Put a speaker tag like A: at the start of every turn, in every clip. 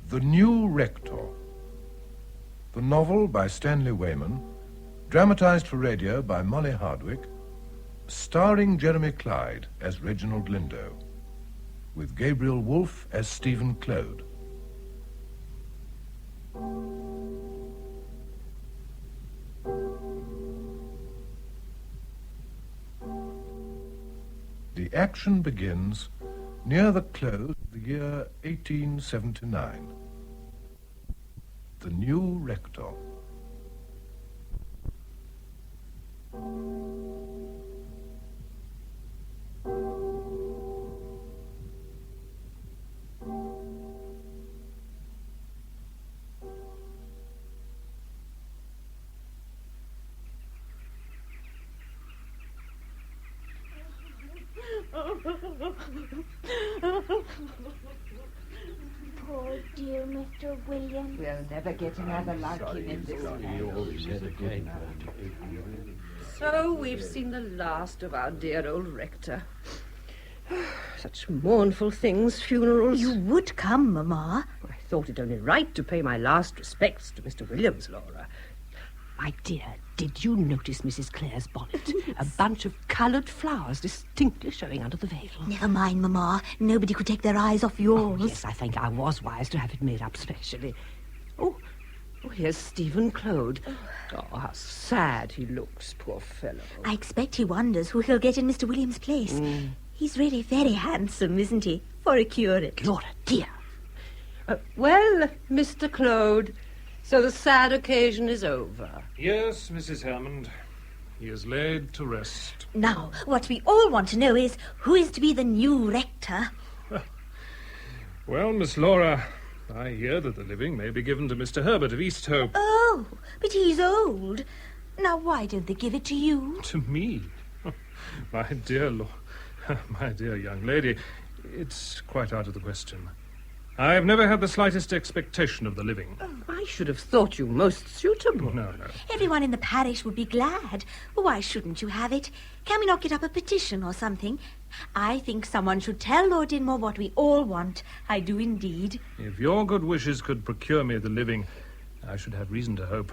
A: The New Rector. The novel by Stanley Weyman, dramatised for radio by Mollie Hardwick, starring Jeremy Clyde as Reginald Lindo, with Gabriel Woolf as Stephen Clode. The action begins near the close of the year 1879. The New Rector.
B: Poor dear Mr. Williams.
C: We'll never get another like him in this town.
D: So we've seen the last of our dear old rector. Such mournful things, funerals.
E: You would come, Mamma.
D: I thought it only right to pay my last respects to Mr. Williams, Laura. My dear, did you notice Mrs. Clare's bonnet? A bunch of coloured flowers distinctly showing under the veil.
E: Never mind, Mamma. Nobody could take their eyes off yours.
D: Oh, yes, I think I was wise to have it made up specially. Oh, here's Stephen Clode. Oh, how sad he looks, poor fellow.
E: I expect he wonders who he'll get in Mr. Williams' place. He's really very handsome, isn't he, for a curate?
D: Laura, dear. Well, Mr. Clode, so the sad occasion is over.
F: Yes, Mrs. Hammond. He is laid to rest.
E: Now, what we all want to know is who is to be the new rector.
F: Well, Miss Laura, I hear that the living may be given to Mr. Herbert of Easthope.
E: Oh, but he's old. Now, why don't they give it to you?
F: To me? My dear my dear young lady, it's quite out of the question. I've never had the slightest expectation of the living.
D: I should have thought you most suitable.
F: No.
E: Everyone in the parish would be glad. Why shouldn't you have it? Can we not get up a petition or something? I think someone should tell Lord Dynmore what we all want. I do indeed.
F: If your good wishes could procure me the living, I should have reason to hope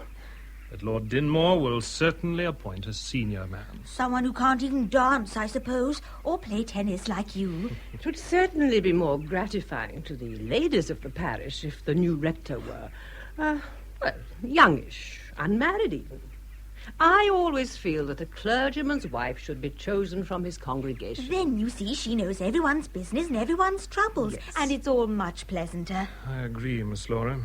F: that Lord Dynmore will certainly appoint a senior man.
E: Someone who can't even dance, I suppose, or play tennis like you.
D: It would certainly be more gratifying to the ladies of the parish if the new rector were, youngish, unmarried even. I always feel that a clergyman's wife should be chosen from his congregation.
E: Then, you see, she knows everyone's business and everyone's troubles,
D: Yes.
E: and it's all much pleasanter.
F: I agree, Miss Laura.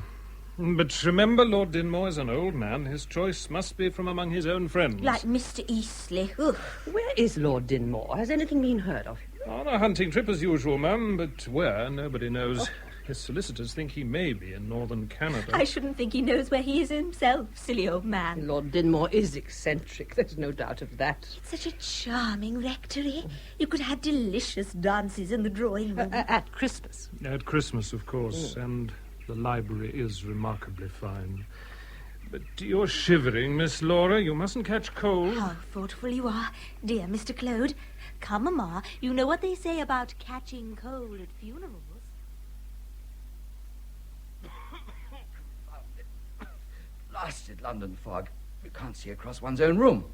F: But remember, Lord Dynmore is an old man. His choice must be from among his own friends.
E: Like Mr. Eastleigh. Ugh.
D: Where is Lord Dynmore? Has anything been heard of him?
F: On a hunting trip as usual, ma'am, but where, nobody knows. His solicitors think he may be in northern Canada.
E: I shouldn't think he knows where he is himself, silly old man.
D: Lord Dynmore is eccentric, there's no doubt of that.
E: It's such a charming rectory. You could have delicious dances in the drawing room.
D: At Christmas.
F: At Christmas, of course, and the library is remarkably fine. But you're shivering, Miss Laura. You mustn't catch cold.
E: How thoughtful you are, dear Mr. Clode. Come, Mamma, you know what they say about catching cold at funerals.
G: Blasted London fog. You can't see across one's own room.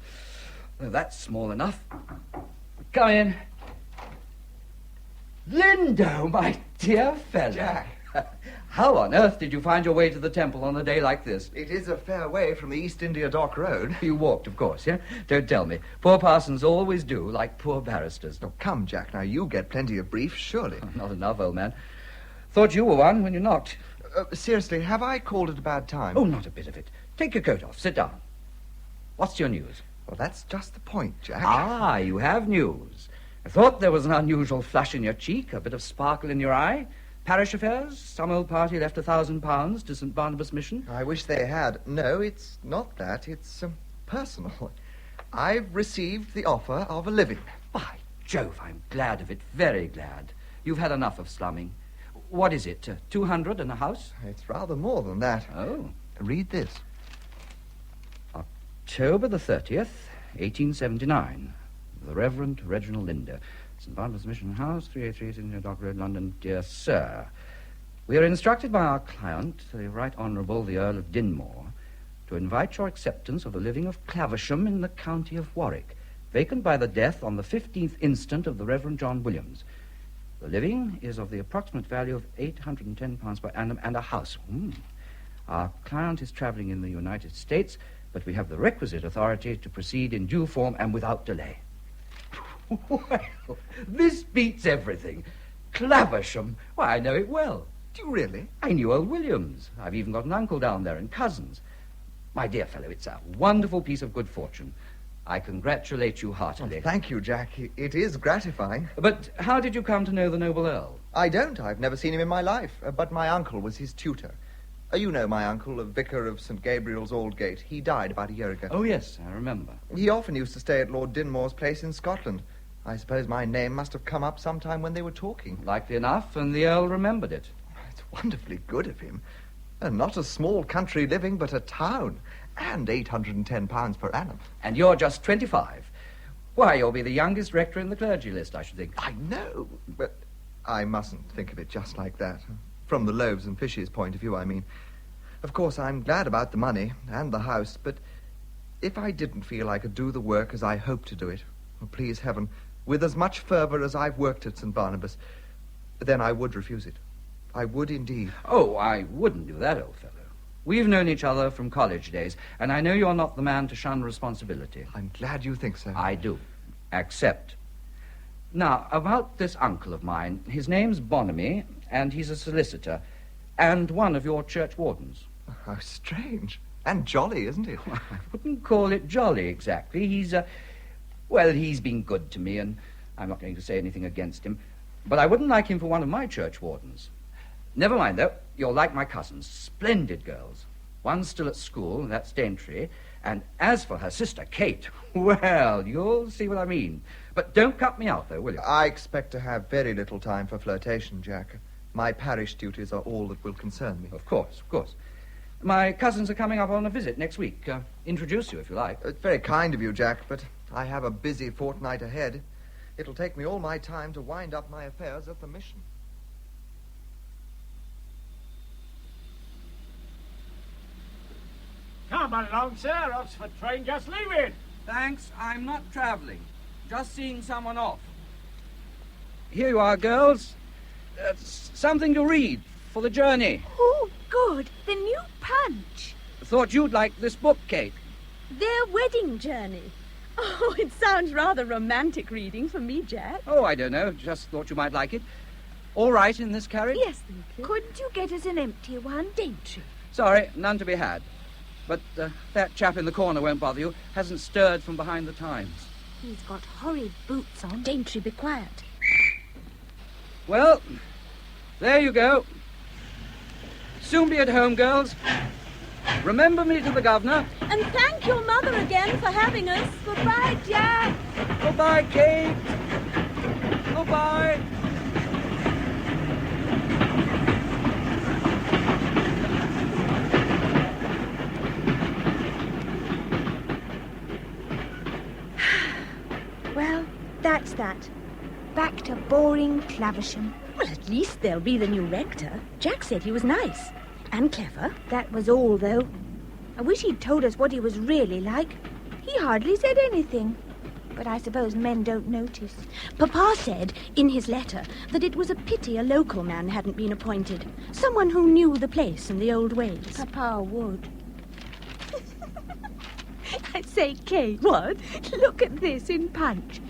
G: Though that's small enough. Come in. Lindo, my dear fellow.
H: Jack.
G: How on earth did you find your way to the temple on a day like this?
H: It is a fair way from the East India Dock Road.
G: You walked, of course, yeah? Don't tell me. Poor parsons always do, like poor barristers.
H: Oh, come, Jack, now you get plenty of briefs, surely.
G: Not enough, old man. Thought you were one when you knocked.
H: Seriously, have I called at a bad time?
G: Oh, not a bit of it. Take your coat off. Sit down. What's your news?
H: Well, that's just the point, Jack.
G: Ah, you have news. I thought there was an unusual flush in your cheek, a bit of sparkle in your eye. Parish affairs? Some old party left £1,000 to St. Barnabas Mission?
H: I wish they had. No, it's not that. It's personal. I've received the offer of a living.
G: By Jove, I'm glad of it. Very glad. You've had enough of slumming. What is it? 200 and a house?
H: It's rather more than that.
G: Oh.
H: Read this.
G: October the 30th, 1879. The Reverend Reginald Lindo. St. Barnabas Mission House, 383 St. Dock Road, London. Dear Sir, We are instructed by our client, the Right Honourable the Earl of Dynmore, to invite your acceptance of the living of Claversham in the County of Warwick, vacant by the death on the 15th instant of the Reverend John Williams. The living is of the approximate value of £810 per annum and a house. Our client is travelling in the United States, but we have the requisite authority to proceed in due form and without delay. Well, this beats everything. Claversham. Why, I know it well.
H: Do you really?
G: I knew old Williams. I've even got an uncle down there and cousins. My dear fellow, it's a wonderful piece of good fortune. I congratulate you heartily.
H: Oh, thank you, Jack. It is gratifying.
G: But how did you come to know the noble Earl?
H: I don't. I've never seen him in my life. But my uncle was his tutor. You know my uncle, a vicar of St. Gabriel's Aldgate. He died about a year ago.
G: Oh, yes, I remember.
H: He often used to stay at Lord Dynmore's place in Scotland. I suppose my name must have come up sometime when they were talking.
G: Likely enough, and the Earl remembered it.
H: It's wonderfully good of him. And not a small country living, but a town. And £810 per annum.
G: And you're just 25. Why, you'll be the youngest rector in the clergy list, I should think.
H: I know, but I mustn't think of it just like that. From the loaves and fishes point of view, I mean. Of course, I'm glad about the money and the house, but if I didn't feel I could do the work as I hope to do it, please heaven, with as much fervour as I've worked at St. Barnabas, then I would refuse it. I would indeed.
G: Oh, I wouldn't do that, old fellow. We've known each other from college days, and I know you're not the man to shun responsibility.
H: I'm glad you think so.
G: I do. Accept. Now, about this uncle of mine, his name's Bonamy, and he's a solicitor, and one of your church wardens.
H: How strange. And jolly, isn't it?
G: Well, I wouldn't call it jolly, exactly. He's been good to me, and I'm not going to say anything against him, but I wouldn't like him for one of my church wardens. Never mind, though. You'll like my cousins. Splendid girls. One's still at school, that's Daintry, and as for her sister, Kate, well, you'll see what I mean. But don't cut me out, though, will you?
H: I expect to have very little time for flirtation, Jack. My parish duties are all that will concern me.
G: Of course, of course. My cousins are coming up on a visit next week. Introduce you, if you like.
H: It's very kind of you, Jack, but I have a busy fortnight ahead. It'll take me all my time to wind up my affairs at the mission.
I: Come along, sir. Oxford train just leaving.
G: Thanks, I'm not travelling. Just seeing someone off. Here you are, girls. Something to read for the journey.
E: Oh, good. The new Punch.
G: Thought you'd like this book, Kate.
E: Their wedding journey. Oh, it sounds rather romantic reading for me, Jack.
G: Oh, I don't know. Just thought you might like it. All right in this carriage?
E: Yes, thank you. Couldn't you get us an empty one? Daintry.
G: Sorry, none to be had. But that chap in the corner won't bother you. Hasn't stirred from behind the Times.
E: He's got horrid boots on. Daintry, be quiet.
G: Well, there you go. Soon be at home, girls. Remember me to the governor.
E: And thank your mother again for having us. Goodbye, Jack.
G: Goodbye, Kate. Goodbye.
B: Well, that's that. Back to boring Claversham.
E: Well, at least there'll be the new rector. Jack said he was nice. And clever.
B: That was all, though. I wish he'd told us what he was really like. He hardly said anything. But I suppose men don't notice.
E: Papa said in his letter that it was a pity a local man hadn't been appointed. Someone who knew the place and the old ways.
B: Papa would.
E: I say, Kate.
B: What? Look at this in Punch.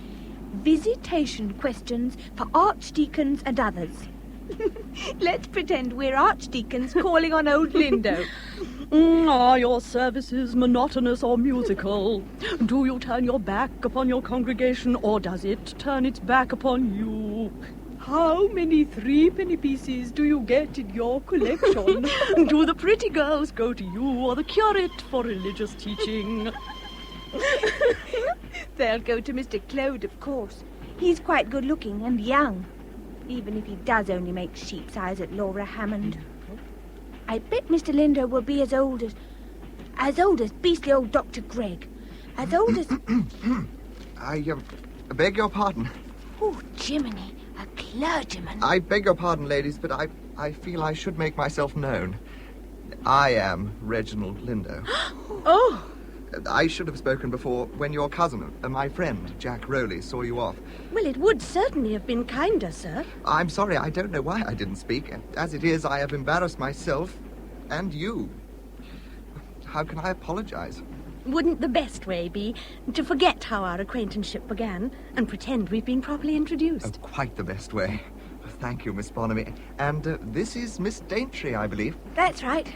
B: Visitation questions for archdeacons and others. Let's pretend we're archdeacons calling on old Lindo.
J: Are your services monotonous or musical? Do you turn your back upon your congregation, or does it turn its back upon you? How many threepenny pieces do you get in your collection? Do the pretty girls go to you or the curate for religious teaching?
B: They'll go to Mr. Clode, of course. He's quite good-looking and young, even if he does only make sheep's eyes at Laura Hammond. I bet Mr. Lindo will be as old as beastly old Dr. Gregg. As old as...
H: I beg your pardon.
B: Oh, Jiminy, a clergyman.
H: I beg your pardon, ladies, but I feel I should make myself known. I am Reginald Lindo.
J: Oh!
H: I should have spoken before when your cousin, my friend, Jack Rowley, saw you off.
J: Well, it would certainly have been kinder, sir.
H: I'm sorry, I don't know why I didn't speak. As it is, I have embarrassed myself and you. How can I apologize?
J: Wouldn't the best way be to forget how our acquaintanceship began and pretend we've been properly introduced?
H: Oh, quite the best way. Thank you, Miss Bonamy. And this is Miss Daintry, I believe.
B: That's right.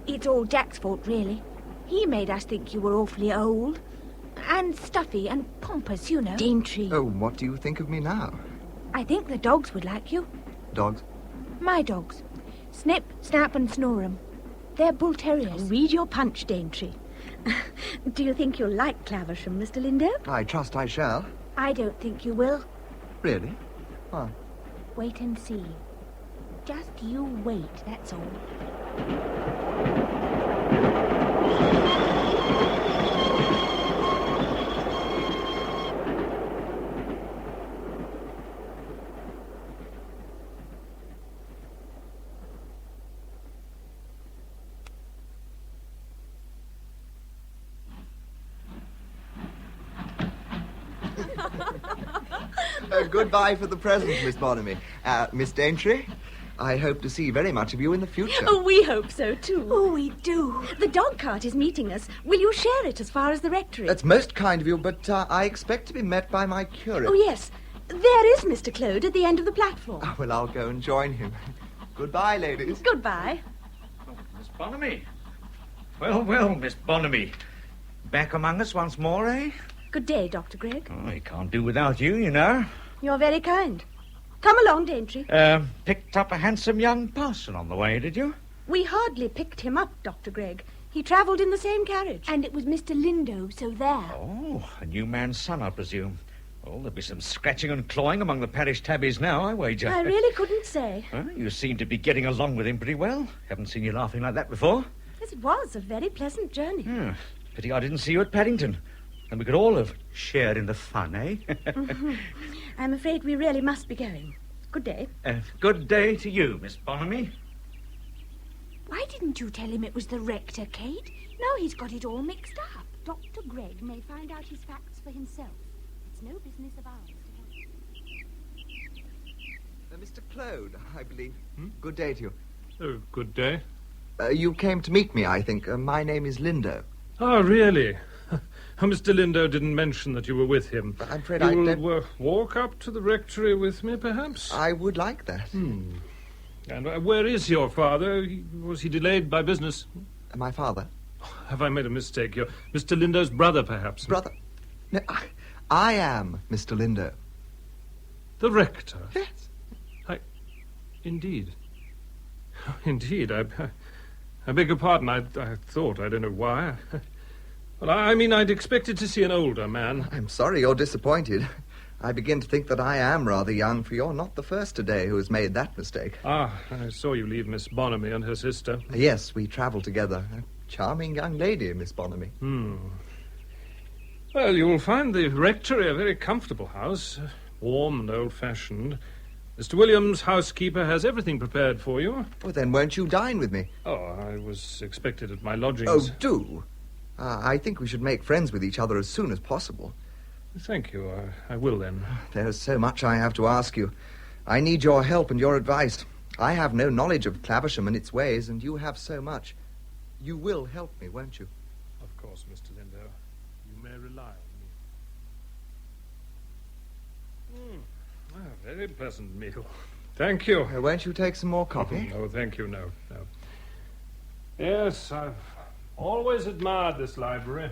B: It's all Jack's fault, really. He made us think you were awfully old. And stuffy and pompous, you know.
J: Daintry.
H: Oh, what do you think of me now?
B: I think the dogs would like you.
H: Dogs?
B: My dogs. Snip, Snap and Snorum. They're bull terriers.
J: Read your punch, Daintry. Do you think you'll like Claversham, Mr. Lindo?
H: I trust I shall.
B: I don't think you will.
H: Really? Why?
B: Wait and see. Just you wait, that's all.
H: Goodbye for the present, Miss Bonamy. Miss Daintry, I hope to see very much of you in the future.
J: Oh, we hope so, too.
B: Oh, we do.
J: The dog cart is meeting us. Will you share it as far as the rectory?
H: That's most kind of you, but I expect to be met by my curate.
J: Oh, yes. There is Mr. Clode at the end of the platform.
H: Oh, well, I'll go and join him. Goodbye, ladies.
J: Goodbye.
K: Oh, Miss Bonamy. Well, well, Miss Bonamy. Back among us once more, eh?
J: Good day, Dr. Gregg.
K: Oh, I can't do without you, you know.
J: You're very kind. Come along, Daintry.
K: Picked up a handsome young parson on the way, did you?
J: We hardly picked him up, Dr. Gregg. He travelled in the same carriage.
B: And it was Mr. Lindo, so there.
K: Oh, a new man's son, I presume. Well, there'll be some scratching and clawing among the parish tabbies now, I wager.
J: I really couldn't say.
K: Well, you seem to be getting along with him pretty well. Haven't seen you laughing like that before.
J: Yes, it was a very pleasant journey.
K: Pity I didn't see you at Paddington. And we could all have shared in the fun, eh?
J: I'm afraid we really must be going. Good day.
K: Good day to you, Miss Bonamy.
B: Why didn't you tell him it was the rector, Kate? Now he's got it all mixed up.
L: Dr. Gregg may find out his facts for himself. It's no business of ours to help.
H: Mr. Clode, I believe. Good day to you.
F: Oh, good day.
H: You came to meet me, I think. My name is Lindo.
F: Oh, really? Mr. Lindo didn't mention that you were with him.
H: I'm afraid
F: you
H: I
F: will
H: don't...
F: walk up to the rectory with me, perhaps?
H: I would like that.
F: And where is your father? Was he delayed by business?
H: My father?
F: Have I made a mistake? You're Mr. Lindo's brother, perhaps?
H: Brother? No, I am Mr. Lindo.
F: The rector?
H: Yes.
F: Indeed. Indeed, I beg your pardon. I thought, I don't know why. Well, I mean, I'd expected to see an older man.
H: I'm sorry you're disappointed. I begin to think that I am rather young, for you're not the first today who has made that mistake.
F: Ah, I saw you leave Miss Bonamy and her sister.
H: Yes, we travelled together. A charming young lady, Miss Bonamy.
F: Well, you'll find the rectory a very comfortable house, warm and old-fashioned. Mr. Williams, housekeeper, has everything prepared for you.
H: Well, then won't you dine with me?
F: Oh, I was expected at my lodgings.
H: Oh, do. I think we should make friends with each other as soon as possible.
F: Thank you. I will, then.
H: There's so much I have to ask you. I need your help and your advice. I have no knowledge of Claversham and its ways, and you have so much. You will help me, won't you?
F: Of course, Mr. Lindo. You may rely on me. A very pleasant meal. Thank you.
H: Won't you take some more coffee?
F: No, thank you, no. Yes, I've always admired this library.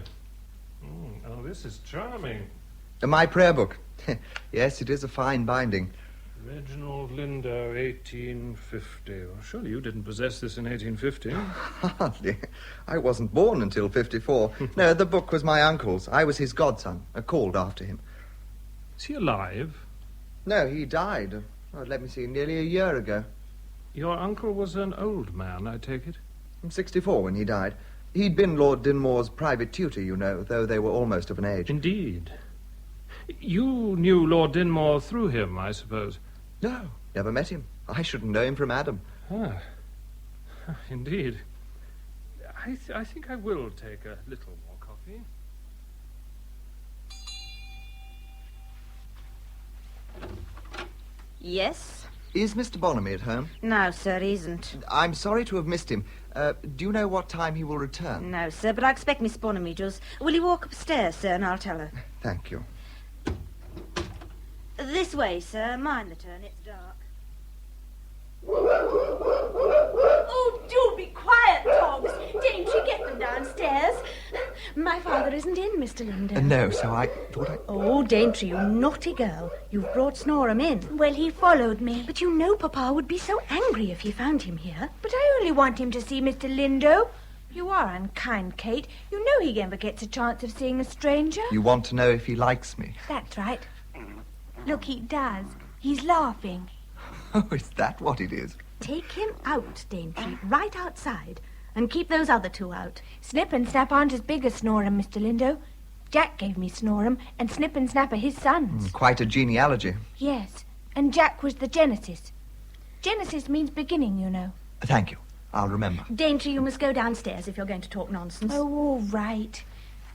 F: Oh, this is charming.
H: My prayer book. Yes, it is a fine binding.
F: Reginald Lindo, 1850. Well, surely you didn't possess this in 1850.
H: Hardly. I wasn't born until 54. No, the book was my uncle's. I was his godson, called after him.
F: Is he alive?
H: No, he died. Let me see, nearly a year ago.
F: Your uncle was an old man, I take it?
H: 64 when he died. He'd been Lord Dynmore's private tutor, you know, though they were almost of an age.
F: Indeed. You knew Lord Dynmore through him, I suppose?
H: No, never met him. I shouldn't know him from Adam.
F: Ah, indeed. I think I will take a little more coffee.
E: Yes?
H: Is Mr. Bonamy at home?
E: No, sir, he isn't.
H: I'm sorry to have missed him. Do you know what time he will return?
E: No, sir, but I expect Miss Bonamy does. Will you walk upstairs, sir, and I'll tell her.
H: Thank you.
E: This way, sir. Mind the turn, it's dark. Oh, do be quiet, dogs. Daintry, get them downstairs. My father isn't in, Mr. Lindo.
H: No, so I thought I...
E: Oh, Daintry, you naughty girl. You've brought Snorham in.
B: Well, he followed me.
E: But you know Papa would be so angry if he found him here.
B: But I only want him to see Mr. Lindo. You are unkind, Kate. You know he never gets a chance of seeing a stranger.
H: You want to know if he likes me?
B: That's right. Look, he does. He's laughing.
H: Oh, is that what it is?
E: Take him out, Daintry, right outside, and keep those other two out.
B: Snip and Snap aren't as big as Snorham, Mr. Lindo. Jack gave me Snorham, and Snip and Snap are his sons.
H: Quite a genealogy.
B: Yes, and Jack was the Genesis. Genesis means beginning, you know.
H: Thank you. I'll remember.
E: Daintry, you must go downstairs if you're going to talk nonsense.
B: Oh, all right.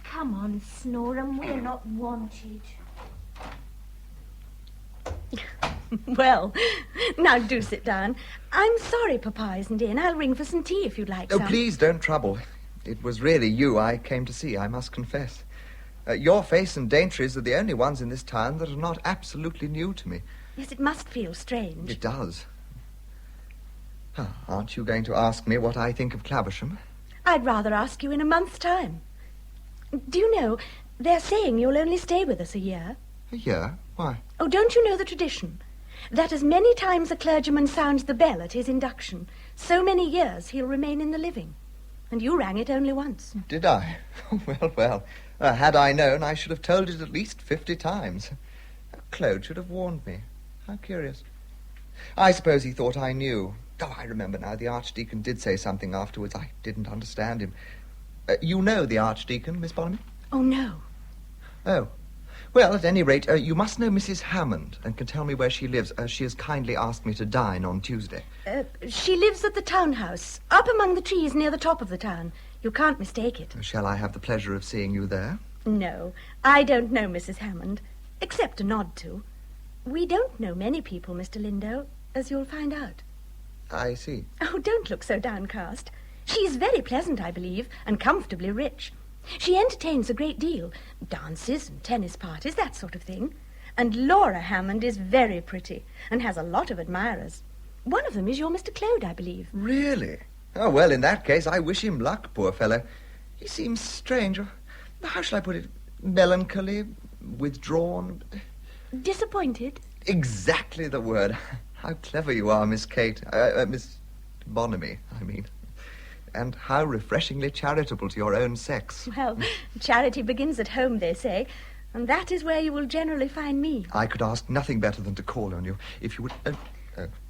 B: Come on, Snorham, we're not wanted.
E: Well, now do sit down. I'm sorry Papa isn't in. I'll ring for some tea if you'd like some.
H: Oh, please don't trouble. It was really you I came to see, I must confess. Your face and Daintry's are the only ones in this town that are not absolutely new to me.
E: Yes, it must feel strange.
H: It does. Aren't you going to ask me what I think of Claversham?
E: I'd rather ask you in a month's time. Do you know, they're saying you'll only stay with us a year.
H: A year? Why?
E: Oh, don't you know the tradition? That as many times a clergyman sounds the bell at his induction, so many years he'll remain in the living. And you rang it only once.
H: Did I? Well. Had I known, I should have told it at least 50 times. Clode should have warned me. How curious. I suppose he thought I knew. Oh, I remember now. The Archdeacon did say something afterwards. I didn't understand him. You know the Archdeacon, Miss Bonamy?
E: Oh, no.
H: Oh. Well, at any rate, you must know Mrs. Hammond and can tell me where she lives. She has kindly asked me to dine on Tuesday.
E: She lives at the townhouse, up among the trees near the top of the town. You can't mistake it.
H: Shall I have the pleasure of seeing you there?
E: No, I don't know Mrs. Hammond, except a nod to. We don't know many people, Mr. Lindo, as you'll find out.
H: I see.
E: Oh, don't look so downcast. She's very pleasant, I believe, and comfortably rich. She entertains a great deal. Dances and tennis parties, that sort of thing. And Laura Hammond is very pretty and has a lot of admirers. One of them is your Mr. Clode, I believe.
H: Really? Oh, well, in that case, I wish him luck, poor fellow. He seems strange. How shall I put it? Melancholy, withdrawn.
E: Disappointed?
H: Exactly the word. How clever you are, Miss Kate. Miss Bonamy, I mean. And how refreshingly charitable to your own sex.
E: Well, charity begins at home, they say, and that is where you will generally find me.
H: I could ask nothing better than to call on you, if you would...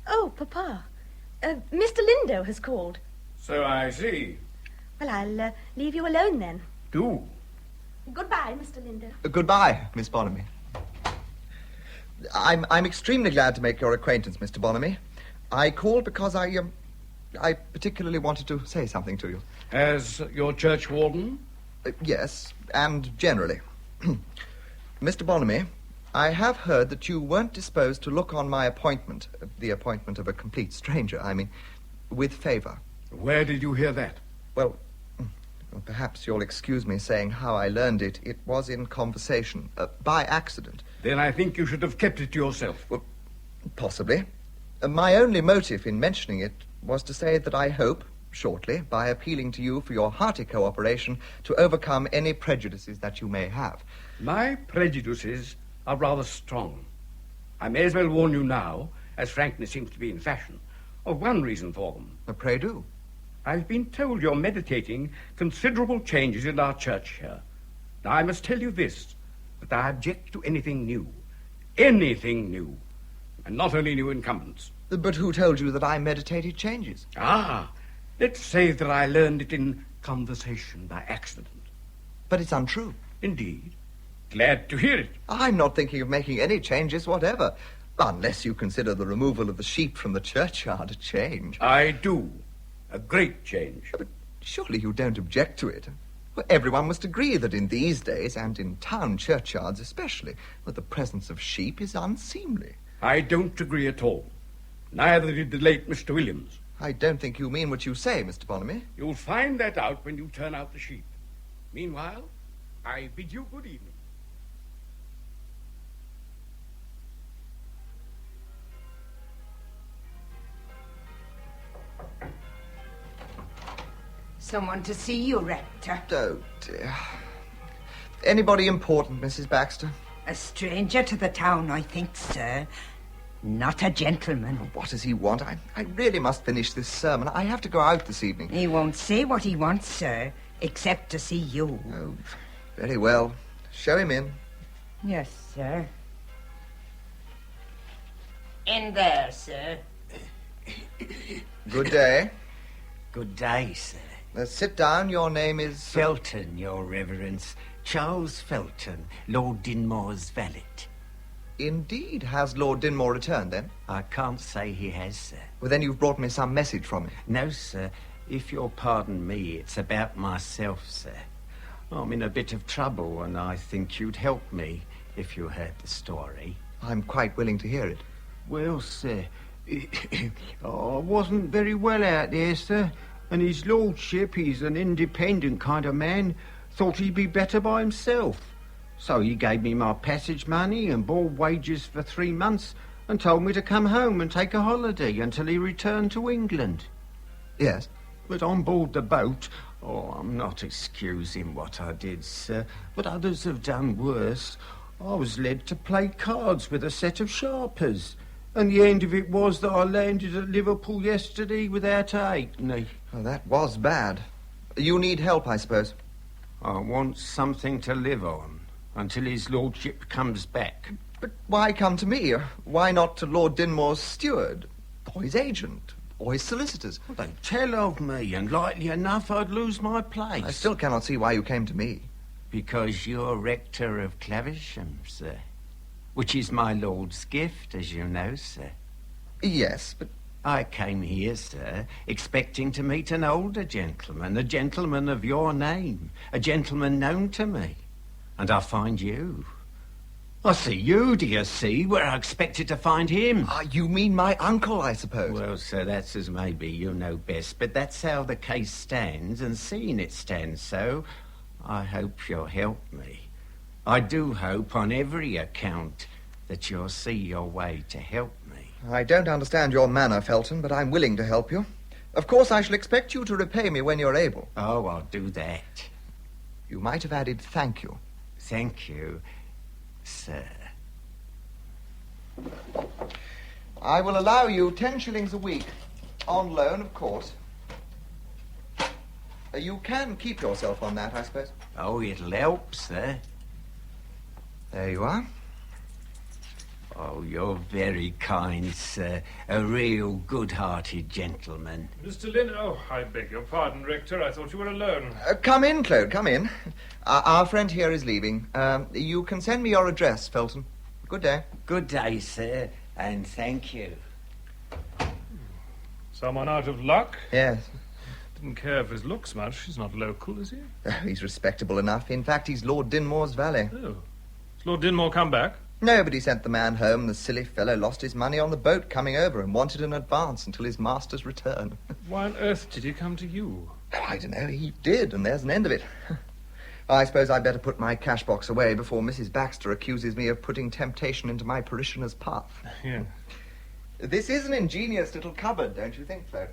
E: Oh, Papa. Mr. Lindo has called.
I: So I see.
E: Well, I'll leave you alone, then.
I: Do.
E: Goodbye, Mr. Lindo.
H: Goodbye, Miss Bonamy. I'm extremely glad to make your acquaintance, Mr. Bonamy. I called because I particularly wanted to say something to you.
I: As your church warden?
H: Yes, and generally. Mr. Bonamy, I have heard that you weren't disposed to look on my appointment, the appointment of a complete stranger, I mean, with favour.
I: Where did you hear that?
H: Well, perhaps you'll excuse me saying how I learned it. It was in conversation, by accident.
I: Then I think you should have kept it to yourself.
H: Well, possibly. My only motive in mentioning it was to say that I hope, shortly, by appealing to you for your hearty cooperation, to overcome any prejudices that you may have.
M: My prejudices are rather strong. I may as well warn you now, as frankness seems to be in fashion, of one reason for them.
H: Pray do.
M: I've been told you're meditating considerable changes in our church here. Now, I must tell you this, that I object to anything new. Anything new. And not only new incumbents.
H: But who told you that I meditated changes?
M: Let's say that I learned it in conversation by accident.
H: But it's untrue.
M: Indeed. Glad to hear it.
H: I'm not thinking of making any changes whatever. Unless you consider the removal of the sheep from the churchyard a change.
M: I do. A great change.
H: But surely you don't object to it. Well, everyone must agree that in these days, and in town churchyards especially, that the presence of sheep is unseemly.
M: I don't agree at all. Neither did the late Mr. Williams.
H: I don't think you mean what you say, Mr. Bonamy.
M: You'll find that out when you turn out the sheep. Meanwhile, I bid you good evening.
C: Someone to see you, Rector.
H: Oh, dear. Anybody important, Mrs. Baxter?
C: A stranger to the town, I think, sir. Not a gentleman.
H: What does he want? I really must finish this sermon. I have to go out this evening.
C: He won't say what he wants, sir, except to see you.
H: Oh, very well. Show him in.
C: Yes, sir. In there, sir.
H: Good day.
N: Good day, sir.
H: Sit down. Your name is...
N: Felton, your reverence. Charles Felton, Lord Dynmore's valet.
H: Indeed. Has Lord Dynmore returned, then?
N: I can't say he has, sir.
H: Well, then you've brought me some message from him.
N: No, sir. If you'll pardon me, it's about myself, sir. I'm in a bit of trouble, and I think you'd help me if you heard the story.
H: I'm quite willing to hear it.
N: Well, sir, I wasn't very well out there, sir, and his lordship, he's an independent kind of man, thought he'd be better by himself. So he gave me my passage money and board wages for 3 months and told me to come home and take a holiday until he returned to England.
H: Yes?
N: But on board the boat, I'm not excusing what I did, sir, but others have done worse. I was led to play cards with a set of sharpers, and the end of it was that I landed at Liverpool yesterday without a halfpenny.
H: Oh, that was bad. You need help, I suppose.
N: I want something to live on until his lordship comes back.
H: But why come to me? Why not to Lord Dynmore's steward, or his agent, or his solicitors?
N: Well, they'd tell of me, and likely enough I'd lose my place.
H: I still cannot see why you came to me.
N: Because you're Rector of Claversham, sir. Which is my lord's gift, as you know, sir.
H: Yes, but...
N: I came here, sir, expecting to meet an older gentleman, a gentleman of your name, a gentleman known to me. And I find you. I see you, do you see, where I expected to find him.
H: You mean my uncle, I suppose?
N: Well, sir, that's as maybe you know best, but that's how the case stands, and seeing it stands so, I hope you'll help me. I do hope on every account that you'll see your way to help me.
H: I don't understand your manner, Felton, but I'm willing to help you. Of course, I shall expect you to repay me when you're able.
N: Oh, I'll do that.
H: You might have added thank you.
N: Thank you, sir.
H: I will allow you 10 shillings a week. On loan, of course. You can keep yourself on that, I suppose.
N: Oh, it'll help, sir.
H: There you are.
N: Oh, you're very kind, sir. A real good-hearted gentleman.
F: Mr. Lindo... Oh, I beg your pardon, Rector. I thought you were alone.
H: Come in, Clode, come in. Our friend here is leaving. You can send me your address, Felton. Good day.
N: Good day, sir, and thank you.
F: Someone out of luck?
H: Yes.
F: Didn't care for his looks much. He's not local, is he?
H: He's respectable enough. In fact, he's Lord Dynmore's valet.
F: Oh. Has Lord Dynmore come back?
H: Nobody sent the man home. The silly fellow lost his money on the boat coming over and wanted an advance until his master's return.
F: Why on earth did he come to you?
H: Oh, I don't know. He did, and there's an end of it. I suppose I'd better put my cash box away before Mrs. Baxter accuses me of putting temptation into my parishioner's path.
F: Yeah.
H: This is an ingenious little cupboard, don't you think, Clode?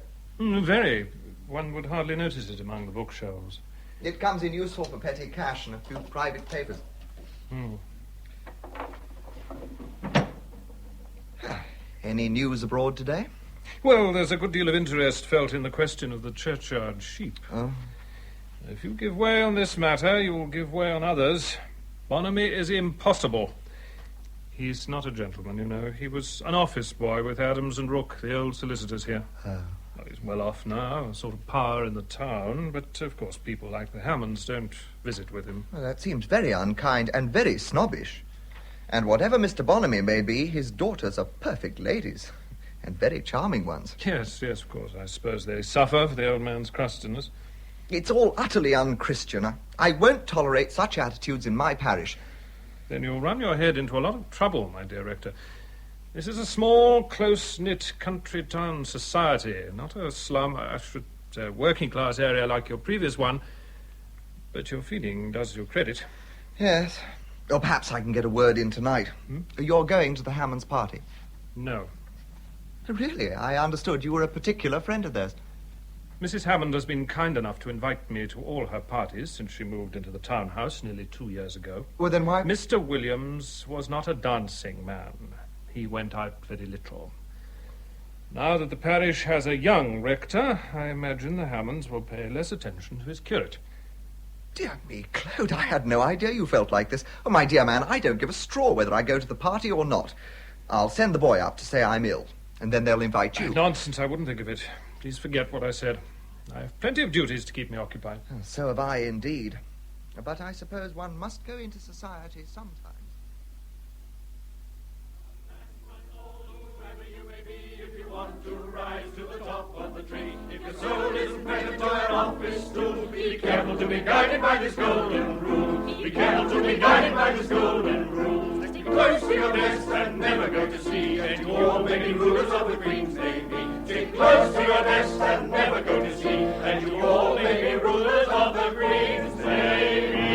F: Very. One would hardly notice it among the bookshelves.
H: It comes in useful for petty cash and a few private papers. Any news abroad today?
F: Well, there's a good deal of interest felt in the question of the churchyard sheep.
H: Oh?
F: If you give way on this matter, you'll give way on others. Bonamy is impossible. He's not a gentleman, you know. He was an office boy with Adams and Rooke, the old solicitors here.
H: Oh.
F: Well, he's well off now, a sort of power in the town, but of course people like the Hammonds don't visit with him.
H: Well, that seems very unkind and very snobbish. And whatever Mr. Bonamy may be, his daughters are perfect ladies, and very charming ones.
F: Yes, of course. I suppose they suffer for the old man's crustiness.
H: It's all utterly unchristian. I won't tolerate such attitudes in my parish.
F: Then you'll run your head into a lot of trouble, my dear Rector. This is a small, close-knit country town society, not a slum, I should say, working-class area like your previous one. But your feeding does you credit.
H: Yes. Or perhaps I can get a word in tonight. You're going to the Hammond's party?
F: No.
H: Really? I understood you were a particular friend of theirs.
F: Mrs. Hammond has been kind enough to invite me to all her parties since she moved into the townhouse nearly 2 years ago.
H: Well, then why...
F: Mr. Williams was not a dancing man. He went out very little. Now that the parish has a young rector, I imagine the Hammonds will pay less attention to his curate.
H: Dear me, Clode, I had no idea you felt like this. Oh, my dear man, I don't give a straw whether I go to the party or not. I'll send the boy up to say I'm ill, and then they'll invite you.
F: Nonsense, I wouldn't think of it. Please forget what I said. I have plenty of duties to keep me occupied.
H: Oh, so have I, indeed. But I suppose one must go into society sometimes.
O: If you want to rise to the top of the tree, if your soul isn't present to an office stool, be careful to be guided by this golden rule. Be careful to be guided by this golden rule. Stick close to your desk and never go to sea, and you all may be rulers of the Queen's Navy. Stick close to your desk and never go to sea, and you all may be rulers of the Queen's Navy.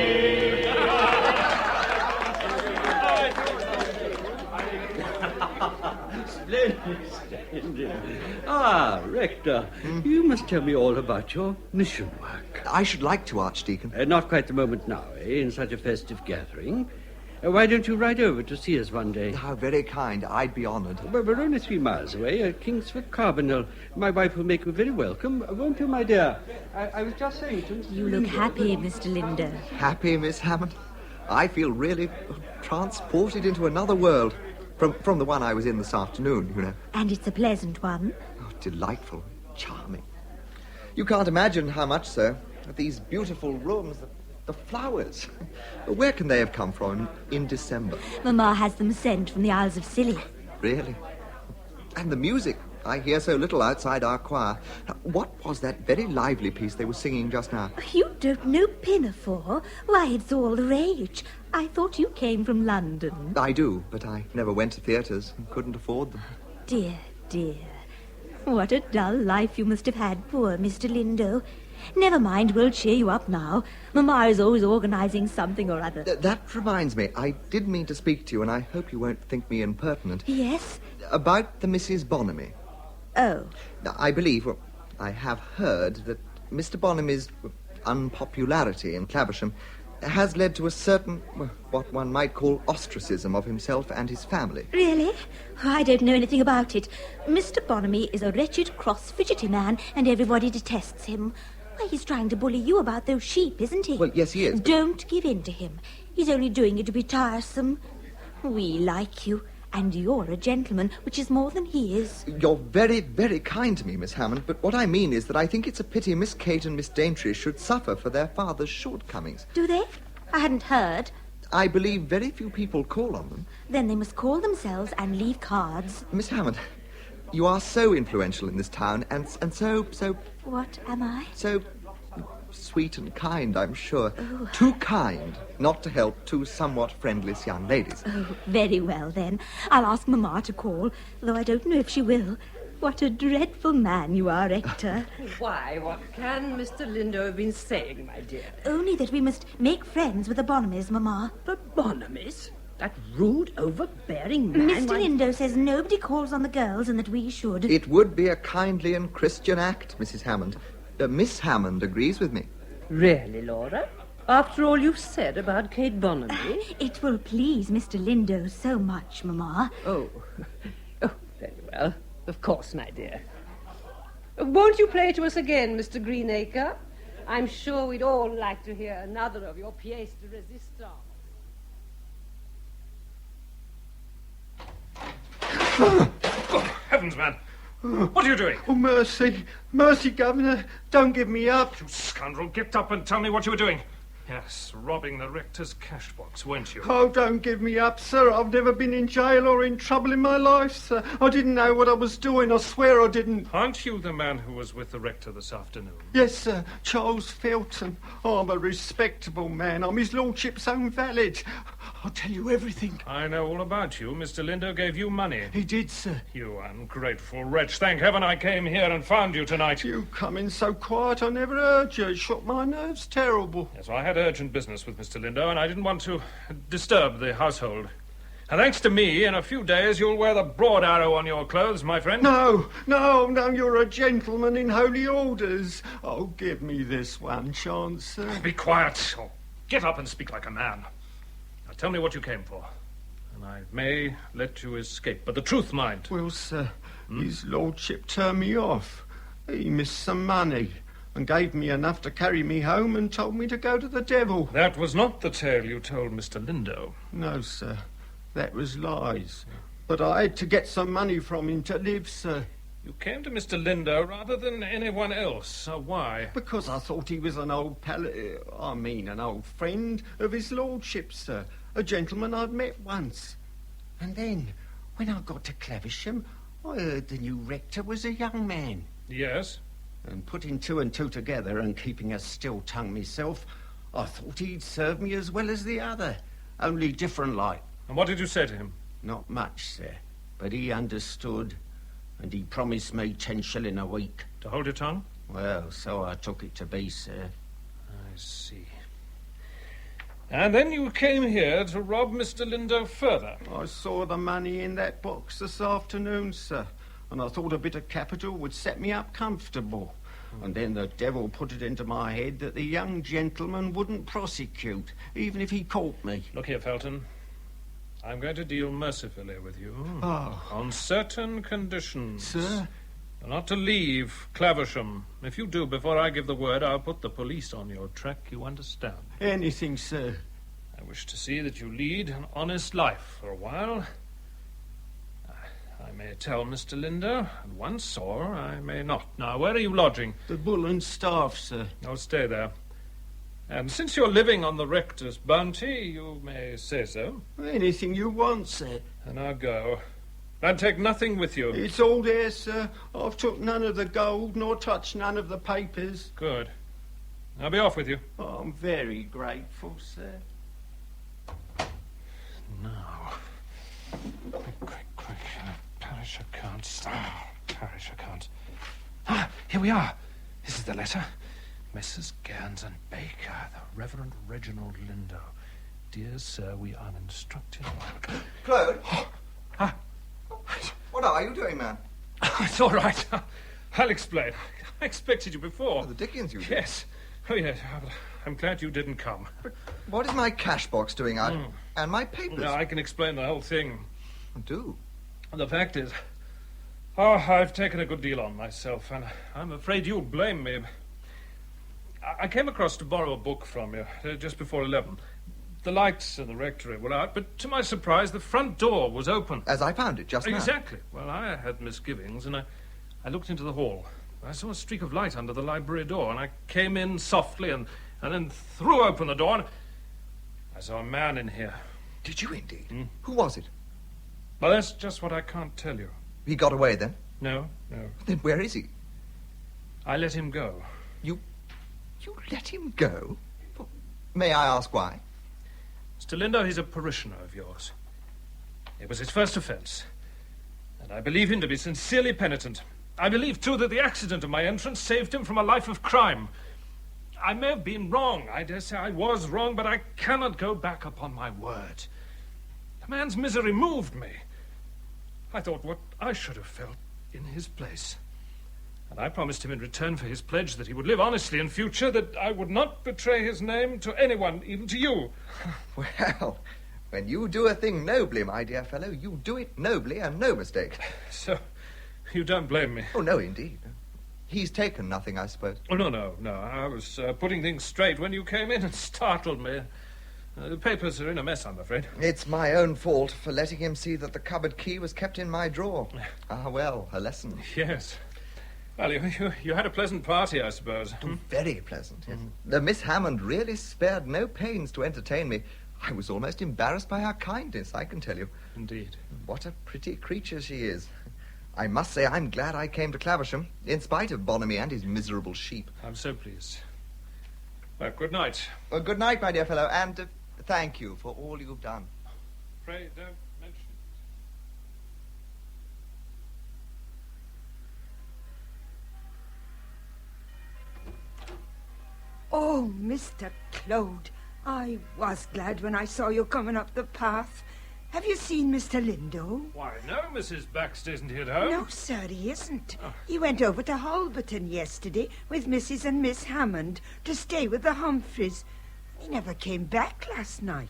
P: Splendid. Ah, Rector, you must tell me all about your mission work.
H: I should like to, Archdeacon.
P: Not quite the moment now, in such a festive gathering. Why don't you ride over to see us one day?
H: How very kind. I'd be honoured.
P: Well, we're only 3 miles away, at Kingsford Carbonell. My wife will make you very welcome, won't you, my dear? I was just saying to Mr.
E: You look happy, Mr. Lindo.
H: Happy, Miss Hammond? I feel really transported into another world. From the one I was in this afternoon, you know.
E: And it's a pleasant one.
H: Oh, delightful, charming. You can't imagine how much so. These beautiful rooms, the flowers. Where can they have come from in December?
E: Mamma has them sent from the Isles of Scilly.
H: Really? And the music. I hear so little outside our choir. What was that very lively piece they were singing just now?
E: You don't know Pinafore? Why, it's all the rage. I thought you came from London.
H: I do, but I never went to theatres and couldn't afford them.
E: Dear, dear. What a dull life you must have had, poor Mr. Lindo. Never mind, we'll cheer you up now. Mamma is always organising something or other.
H: That reminds me, I did mean to speak to you, and I hope you won't think me impertinent.
E: Yes?
H: About the Mrs. Bonamy.
E: Oh.
H: I believe, I have heard that Mr. Bonamy's unpopularity in Claversham has led to a certain, what one might call ostracism of himself and his family.
E: Really? I don't know anything about it. Mr. Bonamy is a wretched, cross, fidgety man, and everybody detests him. Why, he's trying to bully you about those sheep, isn't he?
H: Well, yes, he is.
E: Don't give in to him. He's only doing it to be tiresome. We like you, and you're a gentleman, which is more than he is.
H: You're very, very kind to me, Miss Hammond, but what I mean is that I think it's a pity Miss Kate and Miss Daintry should suffer for their father's shortcomings.
E: Do they? I hadn't heard.
H: I believe very few people call on them.
E: Then they must call themselves and leave cards.
H: Miss Hammond, you are so influential in this town, and so...
E: What am I?
H: So sweet and kind, I'm sure.
E: Oh.
H: Too kind not to help two somewhat friendless young ladies.
E: Oh, very well, then. I'll ask Mamma to call, though I don't know if she will. What a dreadful man you are, Rector.
D: Why, what can Mr. Lindo have been saying, my dear?
E: Only that we must make friends with the Bonamys, Mamma.
D: The Bonamys? That rude, overbearing man?
E: Mr. Lindo says nobody calls on the girls and that we should.
H: It would be a kindly and Christian act, Mrs. Hammond. Miss Hammond agrees with me.
D: Really, Laura? After all you've said about Kate Bonamy?
E: It will please Mr. Lindo so much, Mamma.
D: Oh, very well. Of course, my dear. Won't you play to us again, Mr. Greenacre? I'm sure we'd all like to hear another of your pièces de résistance.
F: Oh, heavens, man. What are you doing?
N: Oh, mercy. Mercy, Governor. Don't give me up.
F: You scoundrel, get up and tell me what you were doing. Yes, robbing the rector's cash box, weren't you?
N: Oh, don't give me up, sir. I've never been in jail or in trouble in my life, sir. I didn't know what I was doing. I swear I didn't.
F: Aren't you the man who was with the rector this afternoon?
N: Yes, sir. Charles Felton. I'm a respectable man. I'm his lordship's own valet. I'll tell you everything.
F: I know all about you. Mr. Lindo gave you money.
N: He did, sir.
F: You ungrateful wretch. Thank heaven I came here and found you tonight.
N: You come in so quiet I never heard you. It shook my nerves terrible.
F: Yes, well, I had urgent business with Mr. Lindo, and I didn't want to disturb the household. And thanks to me, in a few days you'll wear the broad arrow on your clothes, my friend.
N: No, you're a gentleman in holy orders. Oh, give me this one chance, sir.
F: Be quiet. Oh, get up and speak like a man. Now tell me what you came for, and I may let you escape. But the truth, mind.
N: Well, sir, his lordship turned me off. He missed some money and gave me enough to carry me home and told me to go to the devil.
F: That was not the tale you told Mr. Lindo.
N: No, sir. That was lies. But I had to get some money from him to live, sir.
F: You came to Mr. Lindo rather than anyone else. Why?
N: Because I thought he was an old an old friend of his lordship, sir. A gentleman I'd met once. And then, when I got to Claversham, I heard the new rector was a young man.
F: Yes?
N: And putting two and two together and keeping a still tongue myself, I thought he'd serve me as well as the other, only different like.
F: And what did you say to him?
N: Not much, sir, but he understood, and he promised me 10 shilling a week.
F: To hold your tongue?
N: Well, so I took it to be, sir.
F: I see. And then you came here to rob Mr. Lindo further.
N: I saw the money in that box this afternoon, sir, and I thought a bit of capital would set me up comfortable. And then the devil put it into my head that the young gentleman wouldn't prosecute, even if he caught me.
F: Look here, Felton. I'm going to deal mercifully with you.
N: Oh.
F: On certain conditions.
N: Sir?
F: Not to leave Claversham. If you do, before I give the word, I'll put the police on your track, you understand?
N: Anything, sir.
F: I wish to see that you lead an honest life for a while. I may tell Mr. Lindo, and once, or I may not. Now, where are you lodging?
N: The Bull and Staff, sir.
F: I'll stay there. And since you're living on the rector's bounty, you may say so.
N: Anything you want, sir.
F: And I'll go. And take nothing with you.
N: It's all there, sir. I've took none of the gold, nor touched none of the papers.
F: Good. I'll be off with you.
N: Oh, I'm very grateful, sir.
F: Now. Quick. Parish accounts. Parish accounts. Here we are. This is the letter. Messrs. Gans and Baker, the Reverend Reginald Lindo. Dear sir, we are instructed.
H: Clode? What are you doing, man?
F: It's all right. I'll explain. I expected you before.
H: Oh, the dickens you did.
F: Yes. Oh, yes. I'm glad you didn't come.
H: But what is my cash box doing out? And my papers?
F: Now, I can explain the whole thing.
H: Do?
F: The fact is, I've taken a good deal on myself, and I'm afraid you'll blame me. I came across to borrow a book from you just before 11. The lights in the rectory were out, but to my surprise, the front door was open.
H: As I found it just now.
F: Exactly. Well, I had misgivings, and I looked into the hall. I saw a streak of light under the library door, and I came in softly and then threw open the door, and I saw a man in here.
H: Did you indeed? Who was it?
F: Well, that's just what I can't tell you.
H: He got away then?
F: No.
H: Then where is he?
F: I let him go.
H: You let him go? Well, may I ask why?
F: Mr. Lindo, he's a parishioner of yours. It was his first offence, and I believe him to be sincerely penitent. I believe, too, that the accident of my entrance saved him from a life of crime. I may have been wrong. I dare say I was wrong, but I cannot go back upon my word. The man's misery moved me. I thought what I should have felt in his place. And I promised him in return for his pledge that he would live honestly in future, that I would not betray his name to anyone, even to you.
H: Well, when you do a thing nobly, my dear fellow, you do it nobly and no mistake.
F: So, you don't blame me?
H: Oh, no, indeed. He's taken nothing, I suppose.
F: Oh, no. I was putting things straight when you came in and startled me. The papers are in a mess, I'm afraid.
H: It's my own fault for letting him see that the cupboard key was kept in my drawer. Well, a lesson.
F: Yes. Well, you had a pleasant party, I suppose.
H: Very pleasant, yes. The Miss Hammond really spared no pains to entertain me. I was almost embarrassed by her kindness, I can tell you.
F: Indeed.
H: What a pretty creature she is. I must say I'm glad I came to Claversham, in spite of Bonamy and his miserable sheep.
F: I'm so pleased. Well, good night.
H: Well, good night, my dear fellow, and thank you for all you've done.
F: Pray don't mention
C: Oh, Mr. Clode, I was glad when I saw you coming up the path. Have you seen Mr. Lindo?
F: Why, no, Mrs. Baxter isn't here at home.
C: No, sir, he isn't. He went over to Holberton yesterday with Mrs. and Miss Hammond to stay with the Humphreys. He never came back last night.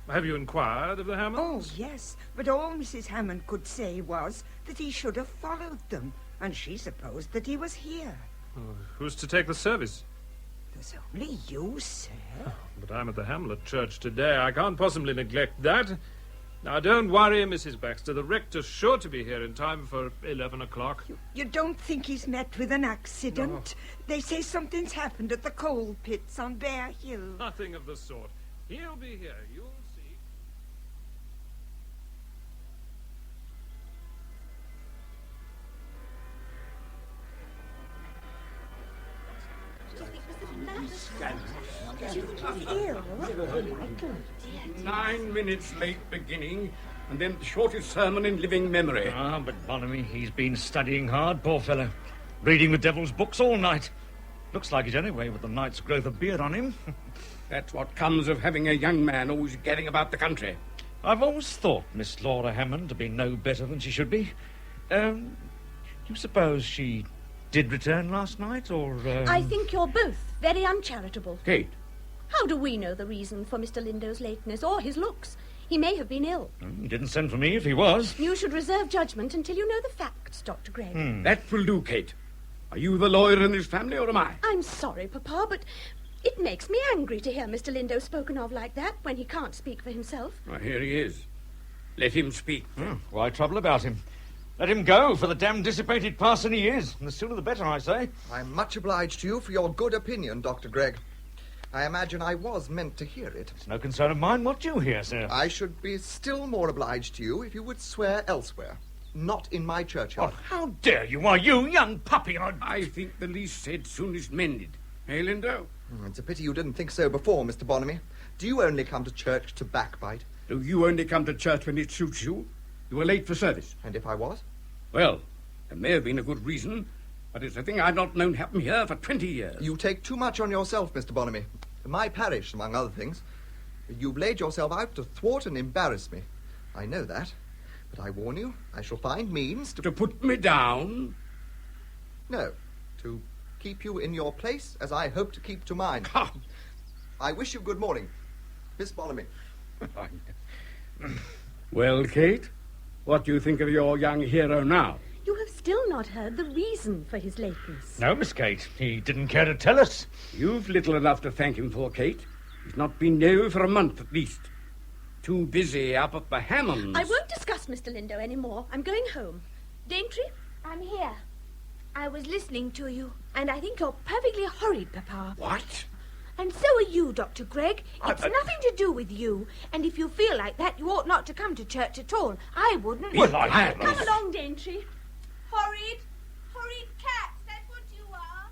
F: Have you inquired of the Hammonds?
C: Oh, yes, but all Mrs. Hammond could say was that he should have followed them, and she supposed that he was here.
F: Oh, who's to take the service?
C: There's only you, sir.
F: But I'm at the Hamlet church today. I can't possibly neglect that. Now, don't worry, Mrs. Baxter. The rector's sure to be here in time for 11 o'clock.
C: You don't think he's met with an accident? No. They say something's happened at the coal pits on Bear Hill.
F: Nothing of the sort. He'll be here, you'll see.
C: Earl?
M: 9 minutes late beginning, and then the shortest sermon in living memory.
K: Ah, but Bonamy, he's been studying hard, poor fellow. Reading the devil's books all night. Looks like it anyway, with the night's growth of beard on him.
M: That's what comes of having a young man always getting about the country.
K: I've always thought Miss Laura Hammond to be no better than she should be. You suppose she did return last night, or...
E: I think you're both very uncharitable.
M: Kate.
E: How do we know the reason for Mr. Lindo's lateness or his looks? He may have been ill.
K: He didn't send for me if he was.
E: You should reserve judgment until you know the facts, Dr. Gregg.
M: That will do, Kate. Are you the lawyer in this family, or am I?
E: I'm sorry, Papa, but it makes me angry to hear Mr. Lindo spoken of like that when he can't speak for himself.
M: Well, here he is. Let him speak.
K: Why trouble about him? Let him go, for the damned dissipated parson he is. And the sooner the better, I say.
H: I'm much obliged to you for your good opinion, Dr. Gregg. I imagine I was meant to hear it.
K: It's no concern of mine what you hear, sir.
H: I should be still more obliged to you if you would swear elsewhere. Not in my churchyard.
K: Oh, how dare you? Why, you young puppy,
M: I think the least said soonest mended. Eh, Lindo?
H: It's a pity you didn't think so before, Mr. Bonamy. Do you only come to church to backbite?
M: Do you only come to church when it suits you? You were late for service.
H: And if I was?
M: Well, there may have been a good reason, but it's a thing I've not known happen here for 20 years.
H: You take too much on yourself, Mr. Bonamy. My parish, among other things. You've laid yourself out to thwart and embarrass me. I know that. But I warn you, I shall find means to...
M: To put me down?
H: No, to keep you in your place as I hope to keep to mine. I wish you good morning, Miss Bonamy.
M: Well, Kate, what do you think of your young hero now?
E: You have still not heard the reason for his lateness.
K: No, Miss Kate. He didn't care to tell us.
M: You've little enough to thank him for, Kate. He's not been near for a month at least. Too busy up at the Hammonds.
E: I won't discuss Mr. Lindo any more. I'm going home. Daintry?
B: I'm here. I was listening to you, and I think you're perfectly horrid, Papa.
M: What?
B: And so are you, Dr. Gregg. It's nothing to do with you. And if you feel like that, you ought not to come to church at all. I wouldn't.
K: Well,
E: Come along, Daintry.
B: Horrid cats, that's what you are.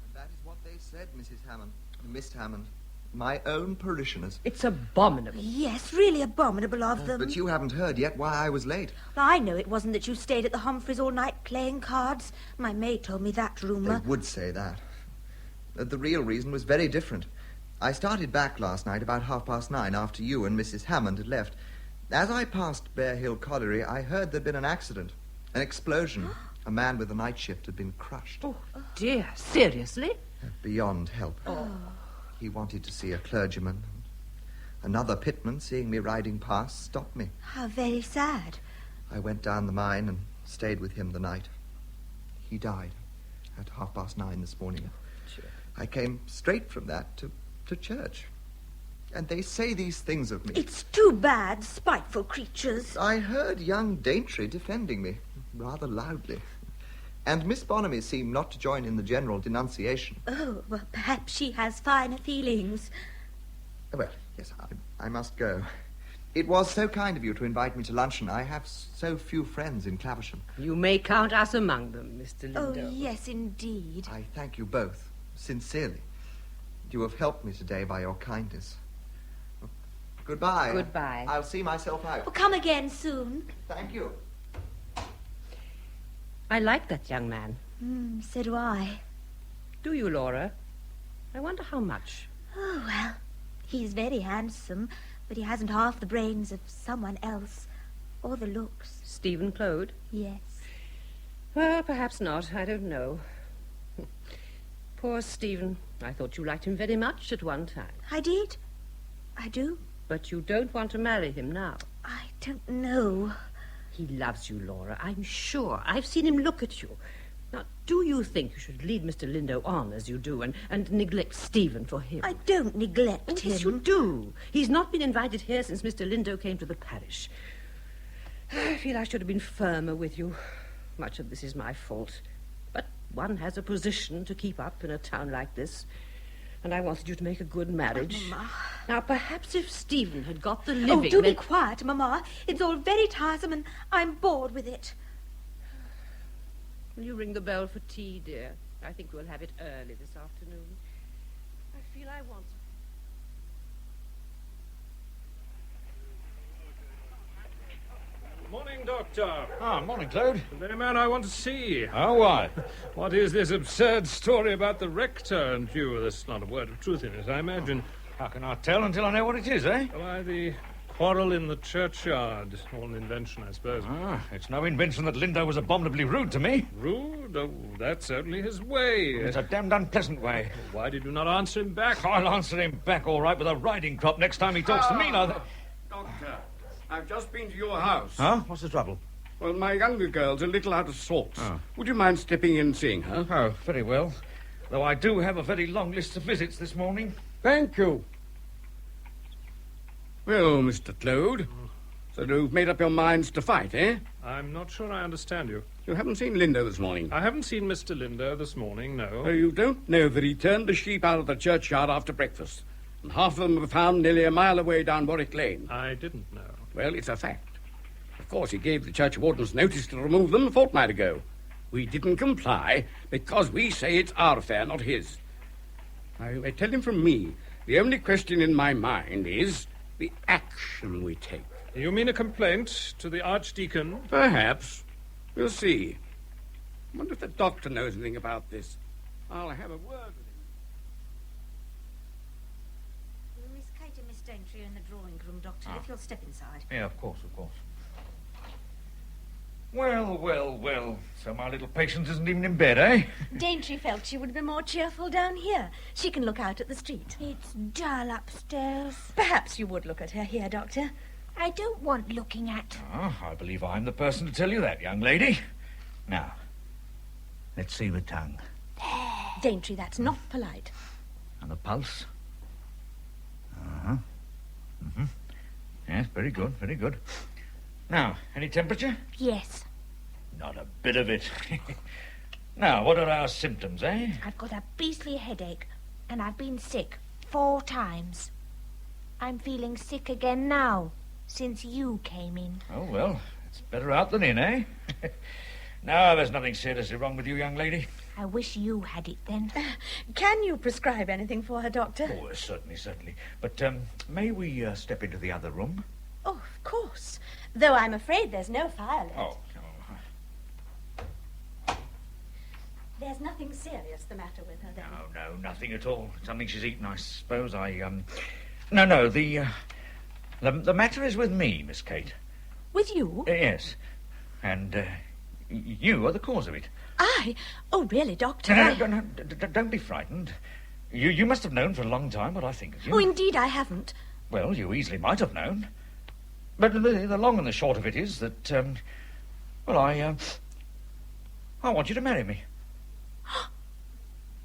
H: And that is what they said, Mrs. Hammond. Miss Hammond. My own parishioners.
D: It's abominable.
B: Yes, really abominable of them.
H: But you haven't heard yet why I was late.
B: I know it wasn't that you stayed at the Humphreys all night playing cards. My maid told me that rumour.
H: They would say that. The real reason was very different. I started back last night about 9:30 after you and Mrs. Hammond had left. As I passed Bear Hill Colliery, I heard there'd been an accident, an explosion. A man with a night shift had been crushed.
D: Oh, dear. Seriously?
H: Beyond help. He wanted to see a clergyman. Another pitman, seeing me riding past, stopped me.
B: How very sad.
H: I went down the mine and stayed with him the night. He died at 9:30 this morning. I came straight from that to church. And they say these things of me.
B: It's too bad, spiteful creatures.
H: I heard young Daintry defending me. rather loudly. And Miss Bonamy seemed not to join in the general denunciation.
E: Oh, well, perhaps she has finer feelings.
H: Well, yes, I must go. It was so kind of you to invite me to luncheon. I have so few friends in Claversham.
D: You may count us among them, Mr.
E: Oh,
D: Lindo.
E: yes, indeed.
H: I thank you both, sincerely. You have helped me today by your kindness. Goodbye.
D: Goodbye.
H: I'll see myself out.
E: Oh, come again soon.
H: Thank you.
D: I like that young man.
E: So do I.
D: Do you, Laura? I wonder how much.
E: Oh, well, he's very handsome, but he hasn't half the brains of someone else, or the looks.
D: Stephen Clode?
E: Yes.
D: Well, perhaps not. I don't know. Poor Stephen. I thought you liked him very much at one time.
E: I did. I do.
D: But you don't want to marry him now.
E: I don't know.
D: He loves you, Laura, I'm sure. I've seen him look at you. Now, do you think you should lead Mr. Lindo on as you do and neglect Stephen for him?
E: I don't neglect him.
D: Yes, you do. He's not been invited here since Mr. Lindo came to the parish. I feel I should have been firmer with you. Much of this is my fault. But one has a position to keep up in a town like this. And I wanted you to make a good marriage.
E: Oh, Mamma.
D: Now, perhaps if Stephen had got the living...
E: Oh, do be quiet, Mamma. It's all very tiresome and I'm bored with it.
D: Will you ring the bell for tea, dear? I think we'll have it early this afternoon. I feel I want...
F: Morning, Doctor.
K: Morning, Clode.
F: The very man I want to see.
K: Oh, why?
F: What is this absurd story about the rector and you? There's not a word of truth in it, I imagine.
K: How can I tell until I know what it is, eh?
F: Why, the quarrel in the churchyard. All an invention, I suppose.
K: It's no invention that Lindo was abominably rude to me.
F: Rude? Oh, that's certainly his way.
K: It's a damned unpleasant way.
F: Why did you not answer him back?
K: I'll answer him back all right with a riding crop next time he talks to me. Now,
M: Doctor, I've just been to your house.
K: Huh? What's the trouble?
M: Well, my younger girl's a little out of sorts. Would you mind stepping in and seeing her?
K: Oh, very well. Though I do have a very long list of visits this morning.
M: Thank you. Well, Mr. Clode, so you've made up your minds to fight, eh?
F: I'm not sure I understand you.
M: You haven't seen Lindo this morning?
F: I haven't seen Mr. Lindo this morning, no.
M: You don't know that he turned the sheep out of the churchyard after breakfast, and half of them were found nearly a mile away down Warwick Lane.
F: I didn't know.
M: Well, it's a fact. Of course, he gave the churchwardens notice to remove them a fortnight ago. We didn't comply because we say it's our affair, not his. I tell him from me, the only question in my mind is the action we take.
F: You mean a complaint to the Archdeacon?
M: Perhaps. We'll see. I wonder if the doctor knows anything about this. I'll have a word with him.
E: Miss Kate and Miss Daintry are in the drawing room, Doctor, if you'll step inside.
K: Yeah, of course, of course. Well, well, well. So my little patient isn't even in bed, eh?
E: Daintry felt she would be more cheerful down here. She can look out at the street.
B: It's dull upstairs.
E: Perhaps you would look at her here, Doctor.
B: I don't want looking at.
K: I believe I'm the person to tell you that, young lady. Now, let's see the tongue.
E: Daintry, that's not polite.
K: And the pulse. Yes, very good, very good. Now, any temperature?
B: Yes.
K: Not a bit of it. Now, what are our symptoms, eh?
B: I've got a beastly headache, and I've been sick 4 times. I'm feeling sick again now, since you came in.
K: Oh, well, it's better out than in, eh? No, there's nothing seriously wrong with you, young lady.
B: I wish you had it, then.
E: Can you prescribe anything for her, Doctor?
K: Oh, certainly, certainly. But may we step into the other room?
E: Oh, of course. Though I'm afraid there's no fire lit.
K: Oh.
E: There's nothing serious the matter with her, then?
K: No, nothing at all. Something she's eaten, I suppose. No, the matter is with me, Miss Kate.
E: With you?
K: Yes. And you are the cause of it.
E: I? Oh, really, Doctor?
K: No, don't be frightened. You must have known for a long time what I think of you.
E: Oh, indeed I haven't.
K: Well, you easily might have known. But the long and the short of it is that, I want you to marry me.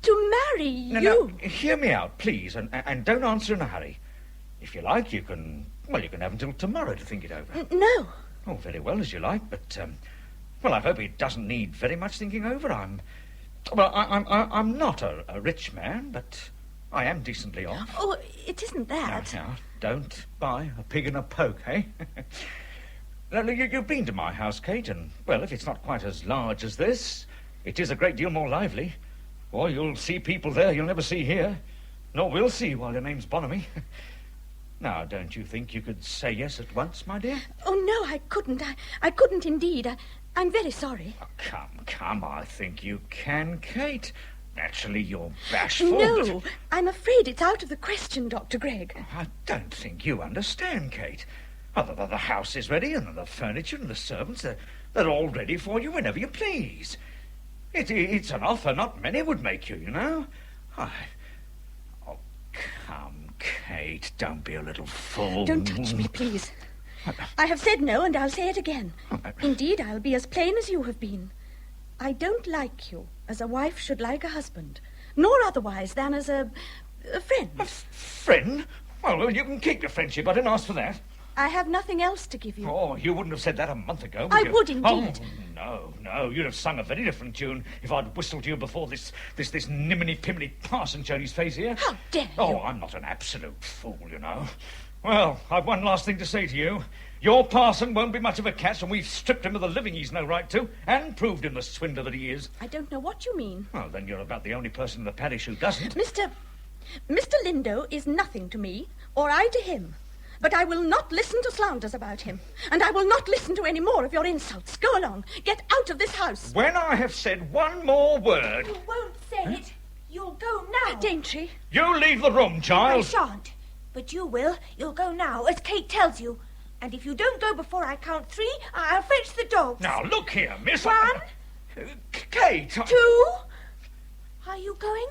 E: To marry you?
K: No, hear me out, please, and don't answer in a hurry. If you like, you can have until tomorrow to think it over.
E: No.
K: Oh, very well, as you like, but Well, I hope it doesn't need very much thinking over. I'm not a rich man, but I am decently off.
E: Oh, it isn't that.
K: Now, don't buy a pig in a poke, eh? Now, you've been to my house, Kate, and, well, if it's not quite as large as this, it is a great deal more lively. Or you'll see people there you'll never see here, nor will see while your name's Bonamy. Now, don't you think you could say yes at once, my dear?
E: Oh, no, I couldn't. I couldn't indeed. I'm very sorry.
K: Oh, come, I think you can, Kate. Naturally, you're bashful.
E: No, I'm afraid it's out of the question, Dr. Gregg.
K: I don't think you understand, Kate. The house is ready, and the furniture and the servants, they're all ready for you whenever you please. It's an offer not many would make you, you know. Oh, come, Kate, don't be a little fool.
E: Don't touch me, please. I have said no, and I'll say it again. Indeed, I'll be as plain as you have been. I don't like you as a wife should like a husband, nor otherwise than as a friend.
K: A friend? Well, you can keep your friendship. I didn't ask for that.
E: I have nothing else to give you.
K: Oh, you wouldn't have said that a month ago, would
E: I
K: you?
E: would indeed.
K: Oh, no, you'd have sung a very different tune if I'd whistled you before this niminy-piminy parson showed his face here.
E: How dare you?
K: Oh, I'm not an absolute fool, you know. Well, I've one last thing to say to you. Your parson won't be much of a catch, and we've stripped him of the living he's no right to, and proved him the swindler that he is.
E: I don't know what you mean.
K: Well, then you're about the only person in the parish who doesn't.
E: Mr. Lindo is nothing to me, or I to him. But I will not listen to slanders about him, and I will not listen to any more of your insults. Go along. Get out of this house.
K: When I have said one more word...
B: You won't say it. You'll go now.
E: Daintry.
K: You leave the room, child.
B: I shan't. But you will. You'll go now, as Kate tells you. And if you don't go before I count 3, I'll fetch the dogs.
K: Now, look here, miss...
B: 1.
K: Kate...
B: 2. Are you going?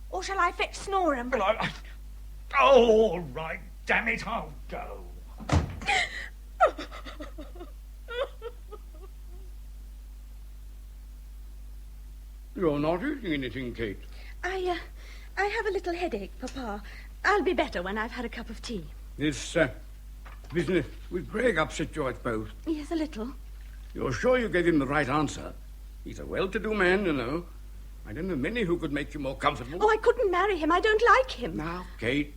B: Or shall I fetch Snorham?
K: Well, Oh, all right. Damn it, I'll go.
M: You're not eating anything, Kate.
E: I have a little headache, Papa. I'll be better when I've had a cup of tea.
M: This business with Gregg upset you, I suppose?
E: Yes, a little.
M: You're sure you gave him the right answer? He's a well-to-do man, you know. I don't know many who could make you more comfortable.
E: Oh, I couldn't marry him. I don't like him.
M: Now, Kate,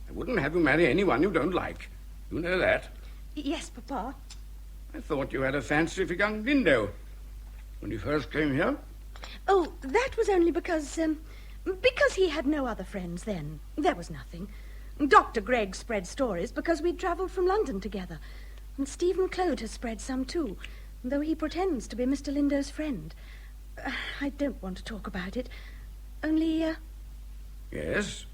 M: I wouldn't have you marry anyone you don't like. You know that.
E: Yes, Papa.
M: I thought you had a fancy for young Lindo when you first came here.
E: Oh, that was only because he had no other friends then. There was nothing. Dr. Gregg spread stories because we'd travelled from London together. And Stephen Clode has spread some too, though he pretends to be Mr. Lindo's friend. I don't want to talk about it. Only,
M: Yes?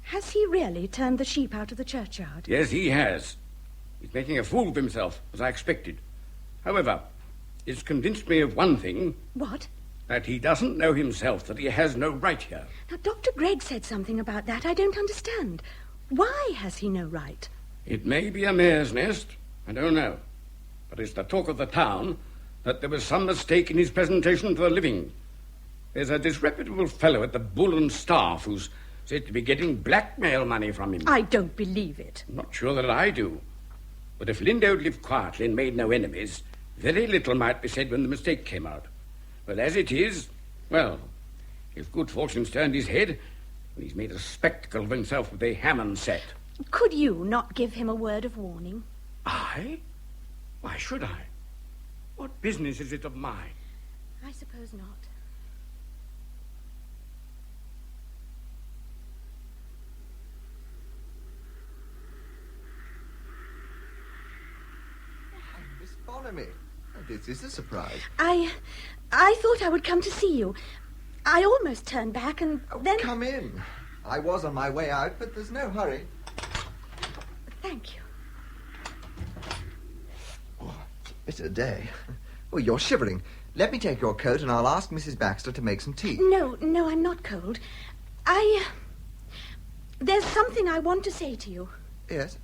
E: Has he really turned the sheep out of the churchyard?
M: Yes, he has. He's making a fool of himself, as I expected. However, it's convinced me of one thing.
E: What?
M: That he doesn't know himself that he has no right here.
E: Now, Dr. Gregg said something about that I don't understand. Why has he no right?
M: It may be a mare's nest. I don't know. But it's the talk of the town that there was some mistake in his presentation for a living. There's a disreputable fellow at the Bull and Staff who's said to be getting blackmail money from him.
E: I don't believe it.
M: I'm not sure that I do. But if Lindo lived quietly and made no enemies, very little might be said when the mistake came out. But as it is, well, if good fortune's turned his head, and he's made a spectacle of himself with a Hammond set.
E: Could you not give him a word of warning?
M: I? Why should I? What business is it of mine?
E: I suppose not.
H: Miss Bonamy, this is a surprise.
E: I thought I would come to see you. I almost turned back and then...
H: Come in. I was on my way out, but there's no hurry.
E: Thank you.
H: Oh, bitter day. Oh, you're shivering. Let me take your coat and I'll ask Mrs. Baxter to make some tea.
E: No, I'm not cold. There's something I want to say to you.
H: Yes?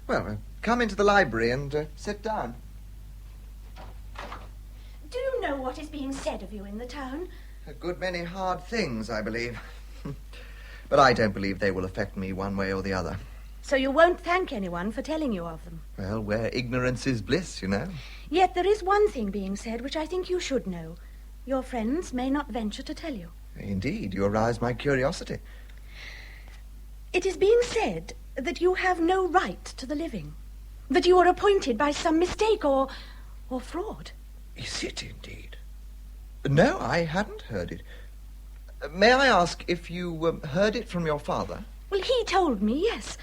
H: Well, come into the library and sit down.
E: Do you know what is being said of you in the town?
H: A good many hard things, I believe. But I don't believe they will affect me one way or the other.
E: So you won't thank anyone for telling you of them.
H: Well, where ignorance is bliss, you know.
E: Yet there is one thing being said which I think you should know. Your friends may not venture to tell you.
H: Indeed, you arouse my curiosity.
E: It is being said that you have no right to the living, that you are appointed by some mistake or fraud.
H: Is it indeed? No, I hadn't heard it. May I ask if you heard it from your father?
E: Well, he told me, yes.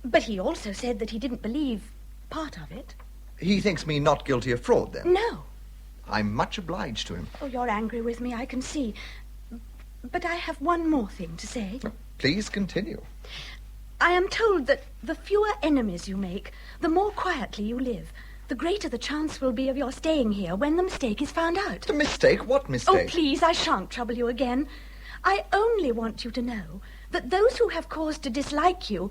E: But he also said that he didn't believe part of it.
H: He thinks me not guilty of fraud, then?
E: No.
H: I'm much obliged to him.
E: Oh, you're angry with me, I can see. But I have one more thing to say.
H: Please continue.
E: I am told that the fewer enemies you make, the more quietly you live, the greater the chance will be of your staying here when the mistake is found out.
H: The mistake? What mistake?
E: Oh, please, I shan't trouble you again. I only want you to know that those who have cause to dislike you,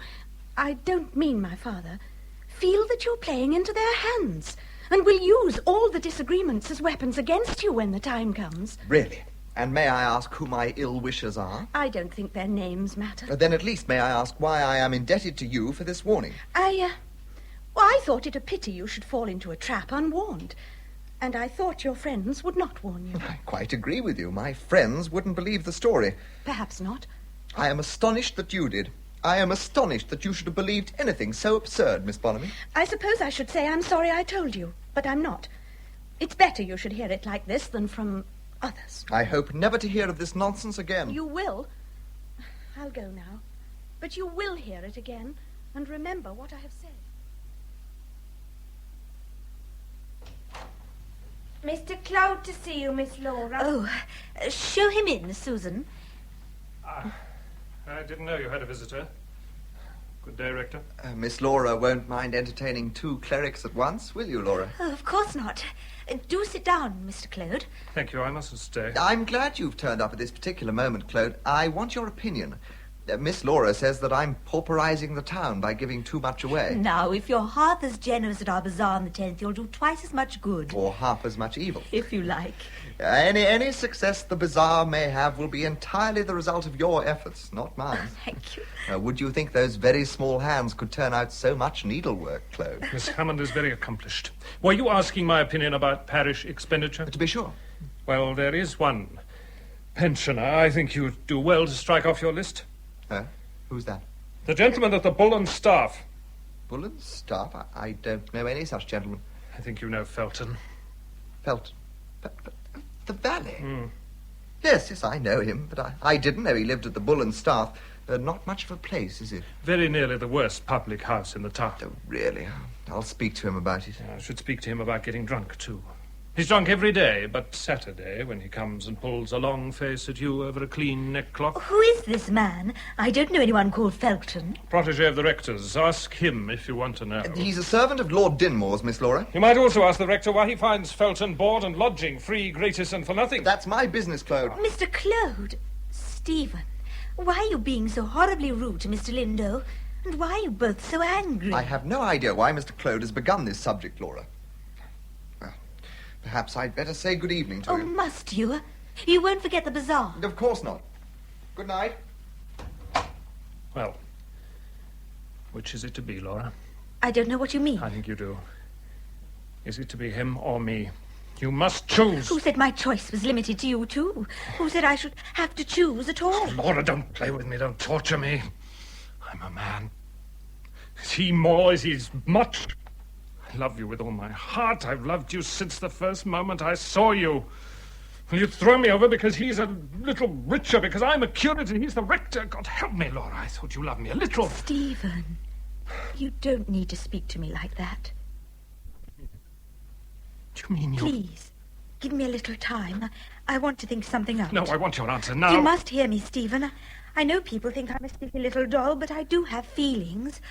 E: I don't mean my father, feel that you're playing into their hands and will use all the disagreements as weapons against you when the time comes.
H: Really? And may I ask who my ill-wishers are?
E: I don't think their names matter.
H: Then at least may I ask why I am indebted to you for this warning?
E: I thought it a pity you should fall into a trap unwarned. And I thought your friends would not warn you.
H: I quite agree with you. My friends wouldn't believe the story.
E: Perhaps not.
H: I am astonished that you did. I am astonished that you should have believed anything so absurd, Miss Bonamy.
E: I suppose I should say I'm sorry I told you, but I'm not. It's better you should hear it like this than from others.
H: I hope never to hear of this nonsense again.
E: You will. I'll go now. But you will hear it again, and remember what I have said.
B: Mr. Clode to see you, Miss Laura.
Q: Oh, show him in, Susan.
F: I didn't know you had a visitor. Good day, Rector.
H: Miss Laura won't mind entertaining two clerics at once, will you, Laura?
Q: Oh, of course not. Do sit down, Mr. Clode.
F: Thank you, I mustn't stay.
H: I'm glad you've turned up at this particular moment, Clode. I want your opinion. Miss Laura says that I'm pauperizing the town by giving too much away.
Q: Now, if you're half as generous at our bazaar on the 10th, you'll do twice as much good.
H: Or half as much evil.
Q: If you like.
H: Any success the bazaar may have will be entirely the result of your efforts, not mine.
Q: Thank you.
H: Would you think those very small hands could turn out so much needlework, Clode?
F: Miss Hammond is very accomplished. Were you asking my opinion about parish expenditure?
H: To be sure.
F: Well, there is one pensioner I think you'd do well to strike off your list.
H: Who's that?
F: The gentleman at the Bull and Staff.
H: Bull and Staff? I don't know any such gentleman.
F: I think you know Felton.
H: Felton? The valet? Yes, I know him, but I didn't know he lived at the Bull and Staff. Not much of a place, is it?
F: Very nearly the worst public house in the town.
H: Oh, really? I'll speak to him about it.
F: I should speak to him about getting drunk, too. He's drunk every day, but Saturday, when he comes and pulls a long face at you over a clean neckcloth.
Q: Who is this man? I don't know anyone called Felton.
F: Protégé of the Rector's. Ask him if you want to know.
H: He's a servant of Lord Dynmore's, Miss Laura.
F: You might also ask the Rector why he finds Felton board and lodging, free, gratis, and for nothing.
H: That's my business, Clode.
Q: Mr. Clode. Stephen, why are you being so horribly rude to Mr. Lindo? And why are you both so angry?
H: I have no idea why Mr. Clode has begun this subject, Laura. Perhaps I'd better say good evening to
Q: Oh,
H: him.
Q: must you? You won't forget the bazaar.
H: Of course not. Good night.
F: Well, which is it to be, Laura?
Q: I don't know what you mean.
F: I think you do. Is it to be him or me? You must choose.
Q: Who said my choice was limited to you, too? Who said I should have to choose at all?
F: Laura, don't play with me. Don't torture me. I'm a man. Is he more? Is he as much? I love you with all my heart. I've loved you since the first moment I saw you. Will you throw me over because he's a little richer, because I'm a curate and he's the rector? God help me, Laura. I thought you loved me a little.
Q: Stephen, you don't need to speak to me like that.
F: Do you mean you...
Q: Please, give me a little time. I want to think something out.
F: No, I want your answer now.
Q: You must hear me, Stephen. I know people think I'm a sleepy little doll, but I do have feelings.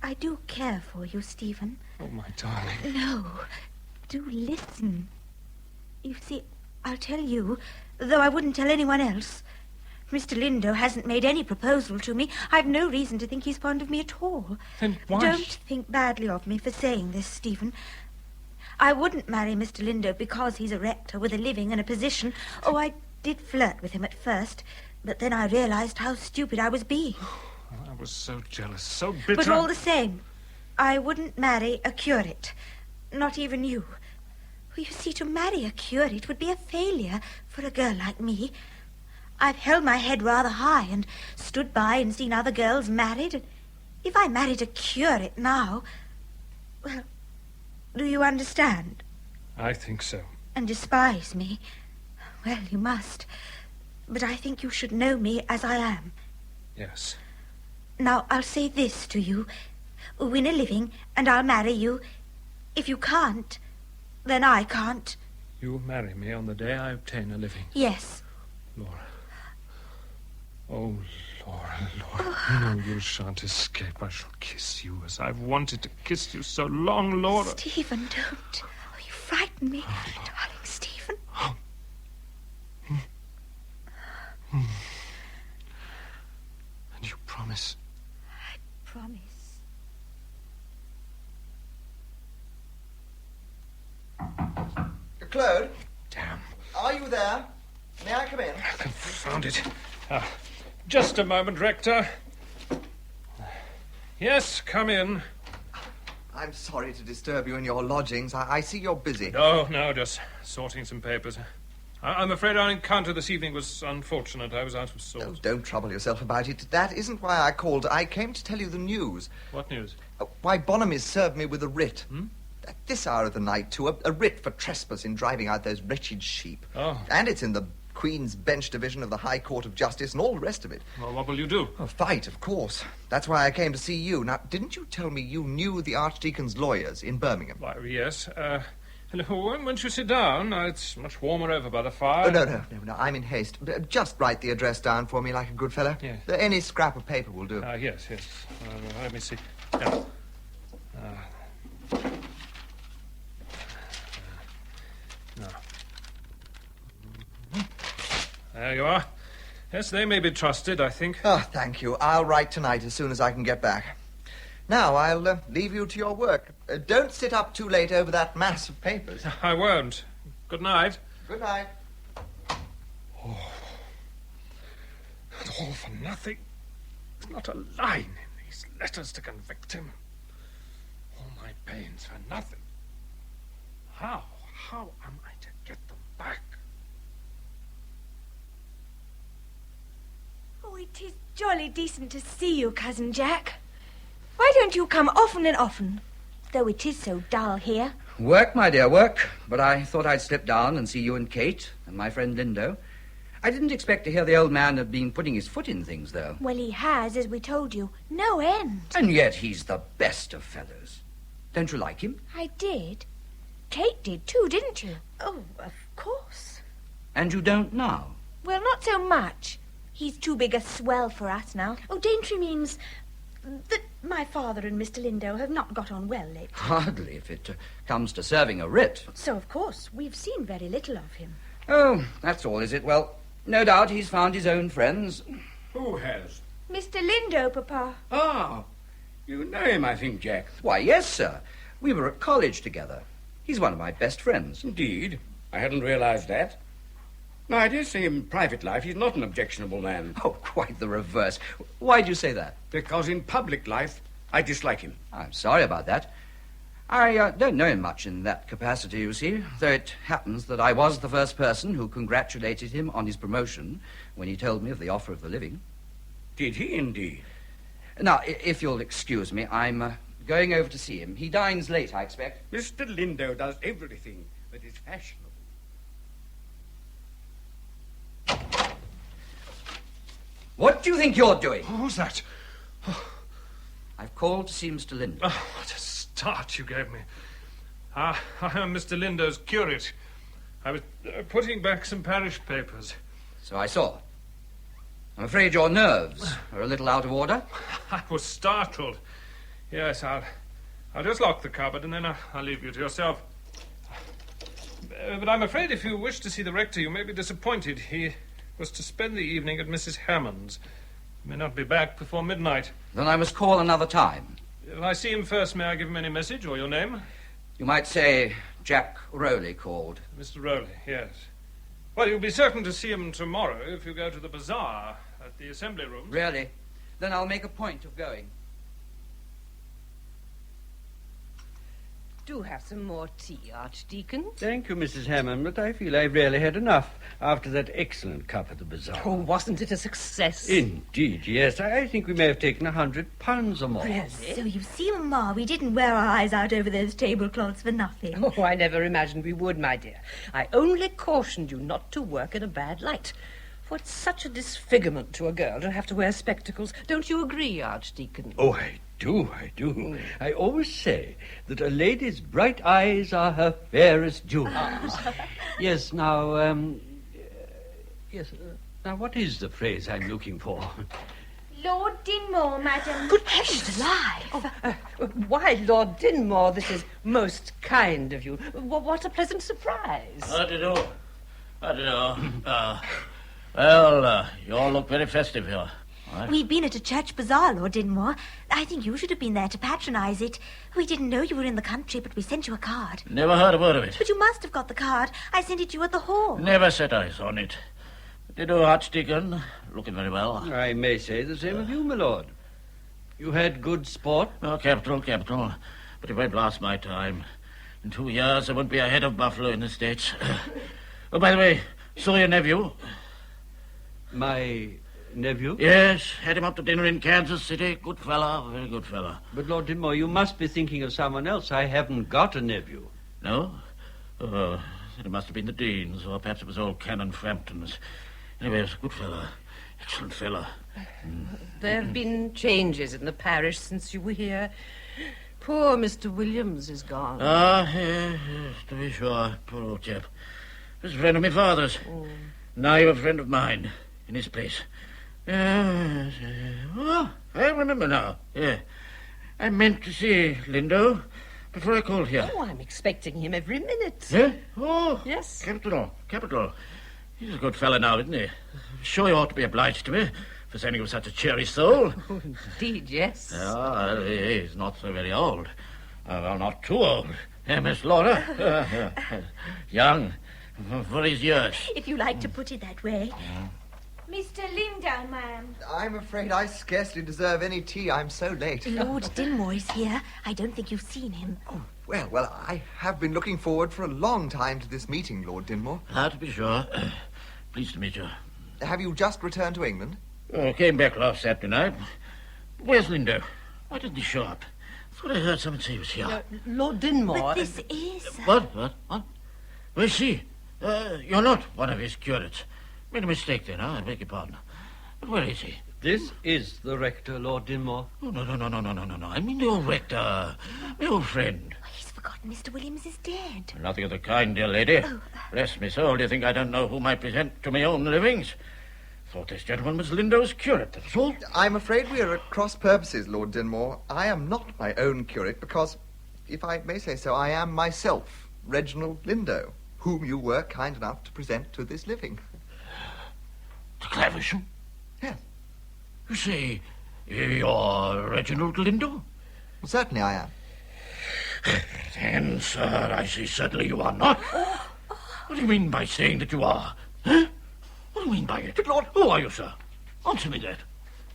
Q: I do care for you, Stephen.
F: Oh, my darling.
Q: No, do listen. You see, I'll tell you, though I wouldn't tell anyone else. Mr. Lindo hasn't made any proposal to me. I've no reason to think he's fond of me at all.
F: Then why...
Q: Don't think badly of me for saying this, Stephen. I wouldn't marry Mr. Lindo because he's a rector with a living and a position. Oh, I did flirt with him at first, but then I realized how stupid I was being.
F: I was so jealous, so bitter.
Q: But all the same, I wouldn't marry a curate. Not even you. Well, you see, to marry a curate would be a failure for a girl like me. I've held my head rather high and stood by and seen other girls married. And if I married a curate now... Well, do you understand?
F: I think so.
Q: And despise me? Well, you must. But I think you should know me as I am.
F: Yes.
Q: Now, I'll say this to you. Win a living, and I'll marry you. If you can't, then I can't.
F: You marry me on the day I obtain a living?
Q: Yes.
F: Laura. Oh, Laura. No, you shan't escape. I shall kiss you as I've wanted to kiss you so long, Laura.
Q: Stephen, don't. Oh, you frighten me. Darling Stephen.
F: And you promise?
Q: I promise.
H: Clode?
F: Damn.
H: Are you there? May I come in?
F: Confound it. Just a moment, Rector. Yes, come in.
H: I'm sorry to disturb you in your lodgings. I see you're busy.
F: No, just sorting some papers. I'm afraid our encounter this evening was unfortunate. I was out of sorts.
H: Oh, don't trouble yourself about it. That isn't why I called. I came to tell you the news.
F: What news?
H: Why Bonamy served me with a writ.
F: Hmm?
H: At this hour of the night, too. A writ for trespass in driving out those wretched sheep.
F: Oh.
H: And it's in the Queen's Bench Division of the High Court of Justice and all the rest of it.
F: Well, what will you do?
H: Oh, fight, of course. That's why I came to see you. Now, didn't you tell me you knew the Archdeacon's lawyers in Birmingham?
F: Why, yes. Won't you sit down? It's much warmer over by the fire.
H: Oh, no, I'm in haste. Just write the address down for me like a good fellow.
F: Yes.
H: Any scrap of paper will do.
F: Yes. Let me see. Yeah. Now. There you are. Yes, they may be trusted, I think.
H: Oh, thank you. I'll write tonight as soon as I can get back. Now, I'll leave you to your work. Don't sit up too late over that mass of papers.
F: I won't. Good night.
H: Good night.
F: Oh. And all for nothing. There's not a line in these letters to convict him. All my pains for nothing. How am I to get them back?
B: Oh, it is jolly decent to see you, Cousin Jack. Why don't you come often and often, though it is so dull here?
G: Work, my dear, work. But I thought I'd slip down and see you and Kate and my friend Lindo. I didn't expect to hear the old man had been putting his foot in things, though.
B: Well, he has, as we told you. No end.
G: And yet he's the best of fellows. Don't you like him?
B: I did. Kate did too, didn't you?
Q: Oh, of course.
G: And you don't now?
B: Well, not so much. He's too big a swell for us now.
E: Oh, Daintry means that my father and Mr. Lindo have not got on well lately.
G: Hardly, if it comes to serving a writ.
E: So, of course, we've seen very little of him.
G: Oh, that's all, is it? Well, no doubt he's found his own friends.
M: Who has?
B: Mr. Lindo, Papa.
M: Ah, you know him, I think, Jack.
G: Why, yes, sir. We were at college together. He's one of my best friends.
M: Indeed. I hadn't realized that. No, I dare say in private life he's not an objectionable man.
G: Oh, quite the reverse. Why do you say that?
M: Because in public life, I dislike him.
G: I'm sorry about that. I don't know him much in that capacity, you see, though it happens that I was the first person who congratulated him on his promotion when he told me of the offer of the living.
M: Did he indeed?
G: Now, if you'll excuse me, I'm going over to see him. He dines late, I expect.
M: Mr. Lindo does everything that is fashionable.
G: What do you think you're doing?
F: Who's that?
G: I've called to see Mr. Lindo.
F: Oh, what a start you gave me. I am Mr. Lindo's curate. I was putting back some parish papers.
G: So I saw. I'm afraid your nerves are a little out of order.
F: I was startled. Yes, I'll just lock the cupboard and then I'll leave you to yourself. But I'm afraid if you wish to see the rector, you may be disappointed. He was to spend the evening at Mrs. Hammond's. He may not be back before midnight.
G: Then I must call another time.
F: If I see him first, may I give him any message or your name?
G: You might say Jack Rowley called.
F: Mr. Rowley, yes. Well, you'll be certain to see him tomorrow if you go to the bazaar at the assembly rooms.
G: Really? Then I'll make a point of going.
D: Do have some more tea, Archdeacon.
P: Thank you, Mrs. Hammond, but I feel I've really had enough after that excellent cup at the bazaar.
D: Oh, wasn't it a success?
P: Indeed, yes. I think we may have taken £100 or more.
D: Really?
E: So you see, Mamma, we didn't wear our eyes out over those tablecloths for nothing.
D: Oh, I never imagined we would, my dear. I only cautioned you not to work in a bad light. For it's such a disfigurement to a girl to have to wear spectacles. Don't you agree, Archdeacon?
P: Oh, I do. I always say that a lady's bright eyes are her fairest jewels. Yes, now, now what is the phrase I'm looking for?
B: Lord Dynmore, madam.
D: Good heavens alive! Why, Lord Dynmore, this is most kind of you. What a pleasant surprise.
R: How do you do? Well, you all look very festive here. Right.
Q: We've been at a church bazaar, Lord Dynmore. I think you should have been there to patronise it. We didn't know you were in the country, but we sent you a card.
R: Never heard a word of it.
Q: But you must have got the card. I sent it to you at the hall.
R: Never set eyes on it. Did you, Archdeacon? Looking very well.
P: I may say the same of you, my lord. You had good sport?
R: Oh, capital. But it won't last my time. In 2 years, I won't be ahead of Buffalo in the States. Oh, by the way, saw your nephew.
P: My nephew?
R: Yes, had him up to dinner in Kansas City. Good fella, very good fella.
P: But, Lord Dynmore, you must be thinking of someone else. I haven't got a nephew.
R: No? Oh, it must have been the Deans, or perhaps it was old Canon Frampton's. Anyway, it's a good fella. Excellent fella.
D: There have been changes in the parish since you were here. Poor Mr. Williams is gone.
R: Yes, to be sure. Poor old chap. He was a friend of my father's. Now you're a friend of mine. In his place. Oh, I remember now. Yeah. I meant to see Lindo before I called here.
D: Oh, I'm expecting him every minute.
R: Yeah? Oh,
D: yes.
R: Capital. He's a good fellow now, isn't he? Sure you ought to be obliged to me for sending him such a cheery soul.
D: Oh, indeed, yes.
R: Yeah, he's not so very old. Well, not too old. Miss Laura. Young. For his years.
Q: If you like to put it that way.
B: Mr. Lindo, ma'am.
H: I'm afraid I scarcely deserve any tea. I'm so late.
Q: Lord Dynmore is here. I don't think you've seen him.
H: Oh, well, I have been looking forward for a long time to this meeting, Lord Dynmore.
R: To be sure. Pleased to meet you.
H: Have you just returned to England?
R: Came back last Saturday night. Where's Lindo? Why didn't he show up? Thought I heard someone say he was here.
D: Lord Dynmore...
Q: But this is...
R: What? Where's she? You're not one of his curates. Made a mistake then, I beg your pardon. But where is he?
P: This is the rector, Lord Dynmore.
R: Oh, no. I mean the old rector. My old friend.
Q: He's forgotten Mr. Williams is dead.
R: Nothing of the kind, dear lady. Bless me soul, do you think I don't know whom I present to my own livings? Thought this gentleman was Lindo's curate, that's all.
H: I'm afraid we are at cross purposes, Lord Dynmore. I am not my own curate because, if I may say so, I am myself Reginald Lindo, whom you were kind enough to present to this living.
R: To Claversham?
H: Yes.
R: You say you're Reginald Lindo?
H: Well, certainly I am.
R: Then, sir, I say certainly you are not. What do you mean by saying that you are? Huh? What do you mean by it?
H: But, Lord...
R: Who are you, sir? Answer me that.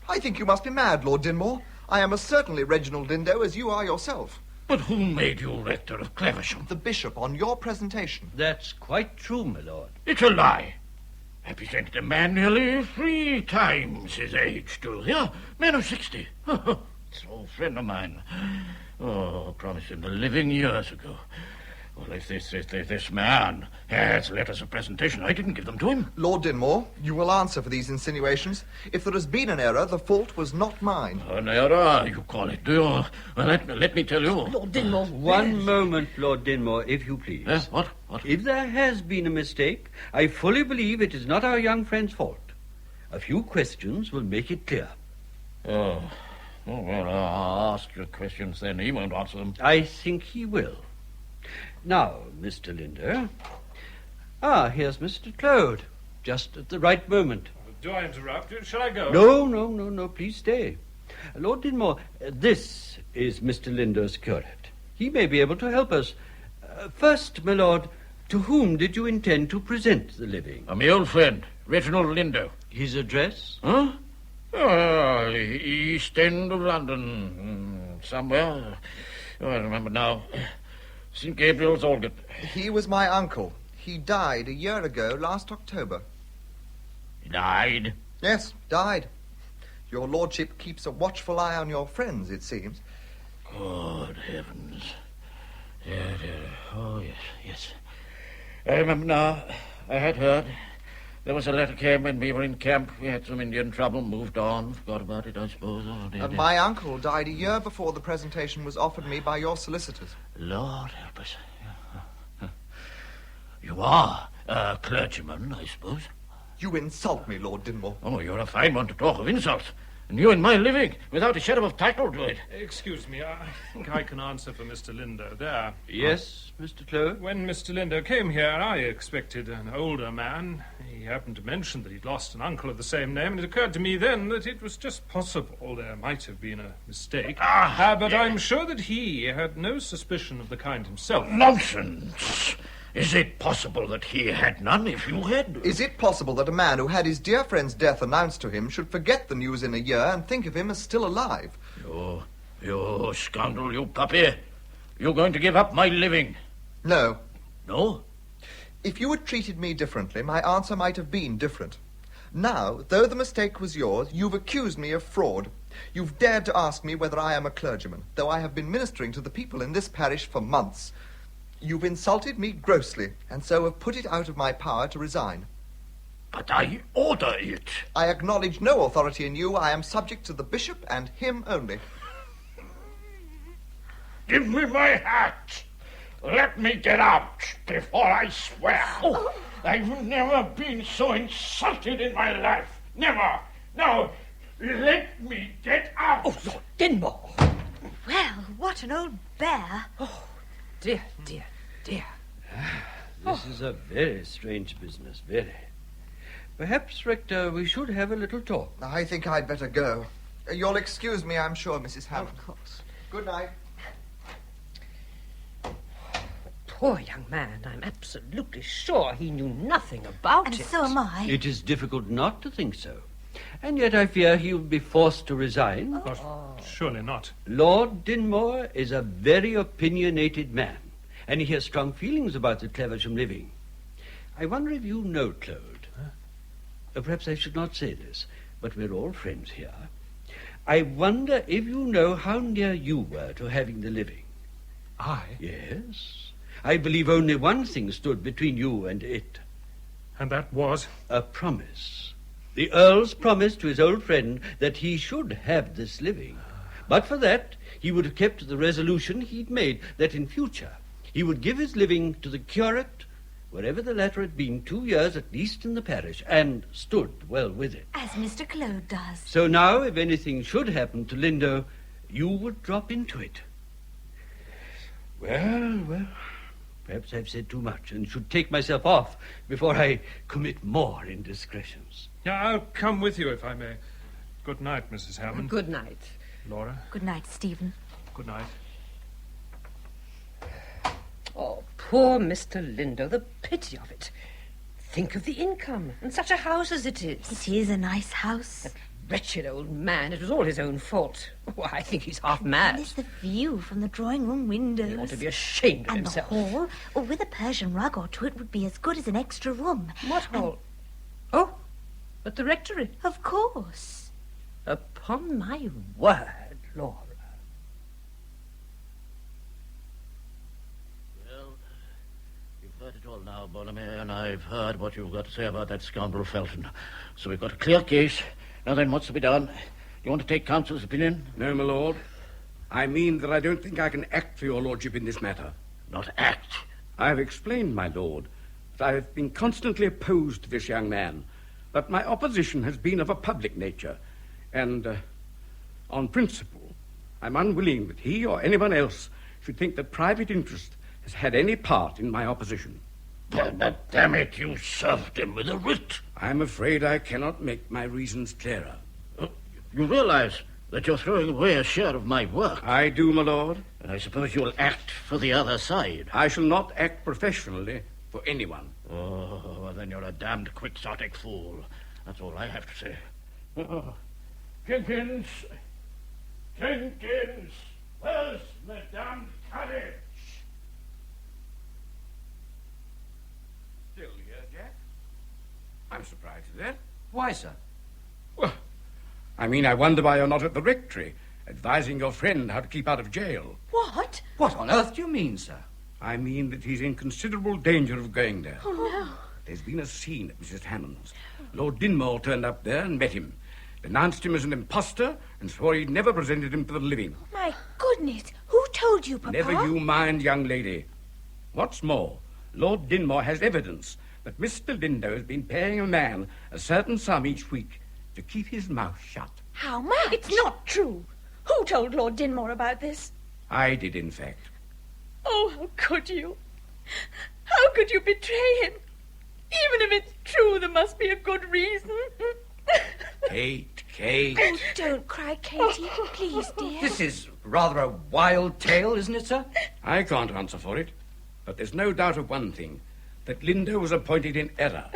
H: I think you must be mad, Lord Dynmore. I am as certainly Reginald Lindo as you are yourself.
R: But who made you rector of Claversham?
H: The bishop on your presentation.
P: That's quite true, my lord.
R: It's a lie. I presented a man nearly 3 times his age to here, man of 60. It's an old friend of mine. Oh, promised him the living years ago. Well, if this man has letters of presentation, I didn't give them to him.
H: Lord Dynmore, you will answer for these insinuations. If there has been an error, the fault was not mine.
R: An error, you call it, do you? Well, let me tell you.
D: Lord Dynmore.
P: One moment, Lord Dynmore, if you please.
R: What?
P: If there has been a mistake, I fully believe it is not our young friend's fault. A few questions will make it clear.
R: Oh, well, I'll ask your questions then. He won't answer them.
P: I think he will. Now, Mr. Lindo. Here's Mr. Clode. Just at the right moment.
F: Do I interrupt? Shall I go?
P: No, please stay. Lord Dynmore, this is Mr. Lindo's curate. He may be able to help us. First, my lord, to whom did you intend to present the living?
R: My old friend, Reginald Lindo.
P: His address?
R: Huh? Oh, East End of London. Somewhere. Oh, I remember now. St. Gabriel's Aldgate.
H: He was my uncle. He died a year ago, last October.
R: He died?
H: Yes, died. Your lordship keeps a watchful eye on your friends, it seems.
R: Good heavens. Yeah. Oh, yes. I remember now. I had heard. There was a letter came when we were in camp. We had some Indian trouble, moved on, forgot about it, I suppose. Oh, dear.
H: My uncle died a year before the presentation was offered me by your solicitors.
R: Lord help us. You are a clergyman, I suppose.
H: You insult me, Lord Dynmore.
R: Oh, you're a fine one to talk of insults. And you in my living, without a shadow of title to it.
F: Excuse me, I think I can answer for Mr. Lindo there.
P: Yes, Mr. Clode?
F: When Mr. Lindo came here, I expected an older man. He happened to mention that he'd lost an uncle of the same name, and it occurred to me then that it was just possible there might have been a mistake. But I'm sure that he had no suspicion of the kind himself.
R: Nonsense! Is it possible that he had none if you had?
H: Is it possible that a man who had his dear friend's death announced to him should forget the news in a year and think of him as still alive?
R: You scoundrel, you puppy. You're going to give up my living?
H: No.
R: No?
H: If you had treated me differently, my answer might have been different. Now, though the mistake was yours, you've accused me of fraud. You've dared to ask me whether I am a clergyman, though I have been ministering to the people in this parish for months. You've insulted me grossly, and so have put it out of my power to resign.
R: But I order it.
H: I acknowledge no authority in you. I am subject to the bishop and him only.
R: Give me my hat. Let me get out before I swear. Oh. I've never been so insulted in my life. Never. Now, let me get out.
D: Oh, Lord Dynmore.
Q: Well, what an old bear.
D: Oh, dear.
P: This is a very strange business, very. Perhaps, Rector, we should have a little talk.
H: I think I'd better go. You'll excuse me, I'm sure, Mrs. Hammond.
D: Of course.
H: Good night.
D: Poor young man. I'm absolutely sure he knew nothing about it.
Q: And so am I.
P: It is difficult not to think so. And yet I fear he will be forced to resign.
F: Oh, surely not.
P: Lord Dynmore is a very opinionated man, and he has strong feelings about the Claversham living. I wonder if you know Clode. Perhaps I should not say this, but we're all friends here. I wonder if you know how near you were to having the living.
F: I?
P: Yes. I believe only one thing stood between you and it.
F: And that was?
P: A promise. The Earl's promise to his old friend that he should have this living. But for that, he would have kept the resolution he'd made that in future he would give his living to the curate, wherever the latter had been 2 years at least in the parish, and stood well with it.
Q: As Mr. Clode does.
P: So now, if anything should happen to Lindo, you would drop into it. Well, perhaps I've said too much and should take myself off before I commit more indiscretions.
F: Yeah, I'll come with you if I may. Good night, Mrs. Hammond.
D: Good night.
F: Laura.
Q: Good night, Stephen.
F: Good night.
D: Oh, poor Mr. Lindo, the pity of it. Think of the income, and such a house as it is.
Q: It is a nice house.
D: That wretched old man, it was all his own fault. Oh, I think he's half mad.
Q: There's the view from the drawing-room windows.
D: He ought to be ashamed of himself.
Q: And the hall, with a Persian rug or two, it would be as good as an extra room.
D: What hall? Oh, at the rectory.
Q: Of course.
D: Upon my word, Laura.
R: You've heard it all now, Bonamy, and I've heard what you've got to say about that scoundrel Felton. So we've got a clear case. Now then, what's to be done? You want to take counsel's opinion?
M: No, my lord. I mean that I don't think I can act for your lordship in this matter.
R: Not act?
M: I have explained, my lord, that I have been constantly opposed to this young man, but my opposition has been of a public nature, and, on principle, I'm unwilling that he or anyone else should think that private interest has had any part in my opposition.
R: But damn it, you served him with a writ.
M: I'm afraid I cannot make my reasons clearer.
R: You realize that you're throwing away a share of my work?
M: I do, my lord.
R: And I suppose you'll act for the other side.
M: I shall not act professionally for anyone.
R: Oh, well, then you're a damned quixotic fool. That's all I have to say. Jenkins! Jenkins! Where's Madame Courage?
M: Still here, Jack? I'm surprised at that.
G: Why, sir?
M: Well, I mean, I wonder why you're not at the rectory, advising your friend how to keep out of jail.
E: What?
G: What on earth do you mean, sir?
M: I mean that he's in considerable danger of going there.
E: Oh, no.
M: There's been a scene at Mrs. Hammond's. Lord Dynmore turned up there and met him, denounced him as an impostor, and swore he'd never presented him for the living.
B: My goodness, who told you, Papa?
M: Never you mind, young lady. What's more, Lord Dynmore has evidence that Mr. Lindo has been paying a man a certain sum each week to keep his mouth shut.
E: How much? It's not true. Who told Lord Dynmore about this?
M: I did, in fact.
E: Oh, how could you? How could you betray him? Even if it's true, there must be a good reason.
M: Kate.
B: Oh, don't cry, Katie. Please, dear.
G: This is rather a wild tale, isn't it, sir?
M: I can't answer for it, but there's no doubt of one thing, that Lindo was appointed in error.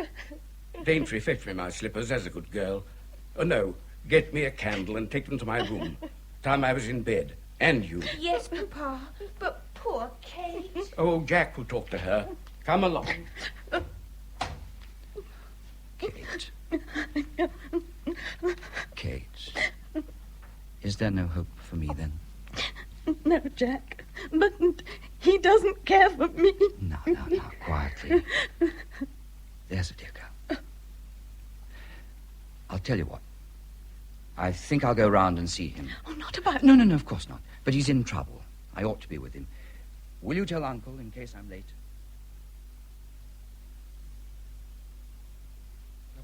M: Daintry, fetch me my slippers, as a good girl. Oh, no, get me a candle and take them to my room. Time I was in bed. And you.
B: Yes, Papa, but poor Kate.
M: Oh, Jack will talk to her. Come along.
G: Kate. Kate. Is there no hope for me, then?
J: No, Jack. But he doesn't care for me.
G: No, quietly. There's a dear girl. I'll tell you what. I think I'll go round and see him.
J: Oh, not about...
G: No, of course not. But he's in trouble. I ought to be with him. Will you tell Uncle in case I'm late?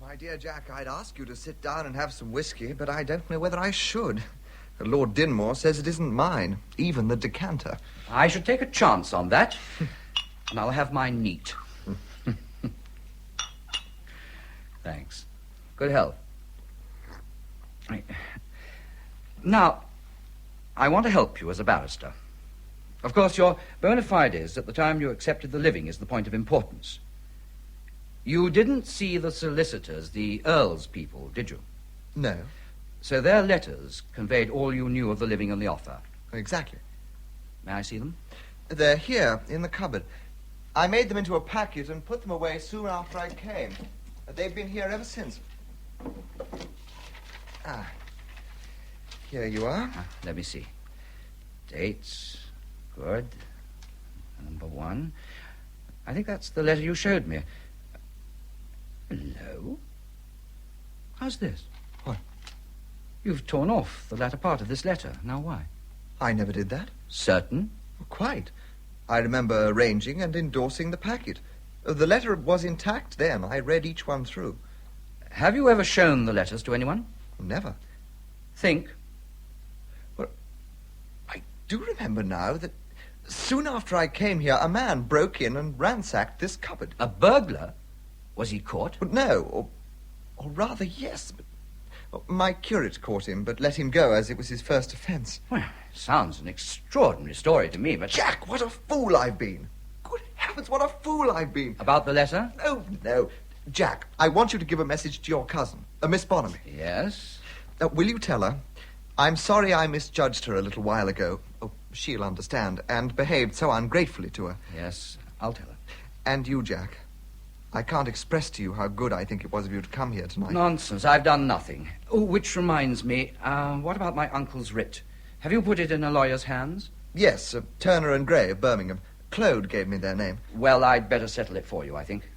H: My dear Jack, I'd ask you to sit down and have some whiskey, but I don't know whether I should. Lord Dynmore says it isn't mine, even the decanter.
G: I should take a chance on that, and I'll have mine neat. Thanks. Good health. Now, I want to help you as a barrister. Of course, your bona fides at the time you accepted the living is the point of importance. You didn't see the solicitors, the Earl's people, did you?
H: No.
G: So their letters conveyed all you knew of the living and the offer?
H: Exactly.
G: May I see them?
H: They're here, in the cupboard. I made them into a packet and put them away soon after I came. They've been here ever since. Here you are.
G: Let me see. Dates. Good. Number 1. I think that's the letter you showed me. Hello? How's this?
H: What?
G: You've torn off the latter part of this letter. Now why?
H: I never did that.
G: Certain?
H: Quite. I remember arranging and endorsing the packet. The letter was intact then. I read each one through.
G: Have you ever shown the letters to anyone?
H: Never.
G: Think.
H: Well, I do remember now that soon after I came here, a man broke in and ransacked this cupboard.
G: A burglar? Was he caught?
H: No, or rather, yes. But my curate caught him, but let him go as it was his first offence.
G: Well, sounds an extraordinary story to me, but...
H: Jack, what a fool I've been. Good heavens, what a fool I've been.
G: About the letter?
H: No. Jack, I want you to give a message to your cousin, Miss Bonamy.
G: Yes?
H: Will you tell her? I'm sorry I misjudged her a little while ago. Oh, she'll understand, and behaved so ungratefully to her.
G: Yes, I'll tell her.
H: And you, Jack. I can't express to you how good I think it was of you to come here tonight.
G: Nonsense, I've done nothing. Oh, which reminds me, what about my uncle's writ? Have you put it in a lawyer's hands?
H: Yes, Turner and Gray of Birmingham. Clode gave me their name.
G: Well, I'd better settle it for you, I think.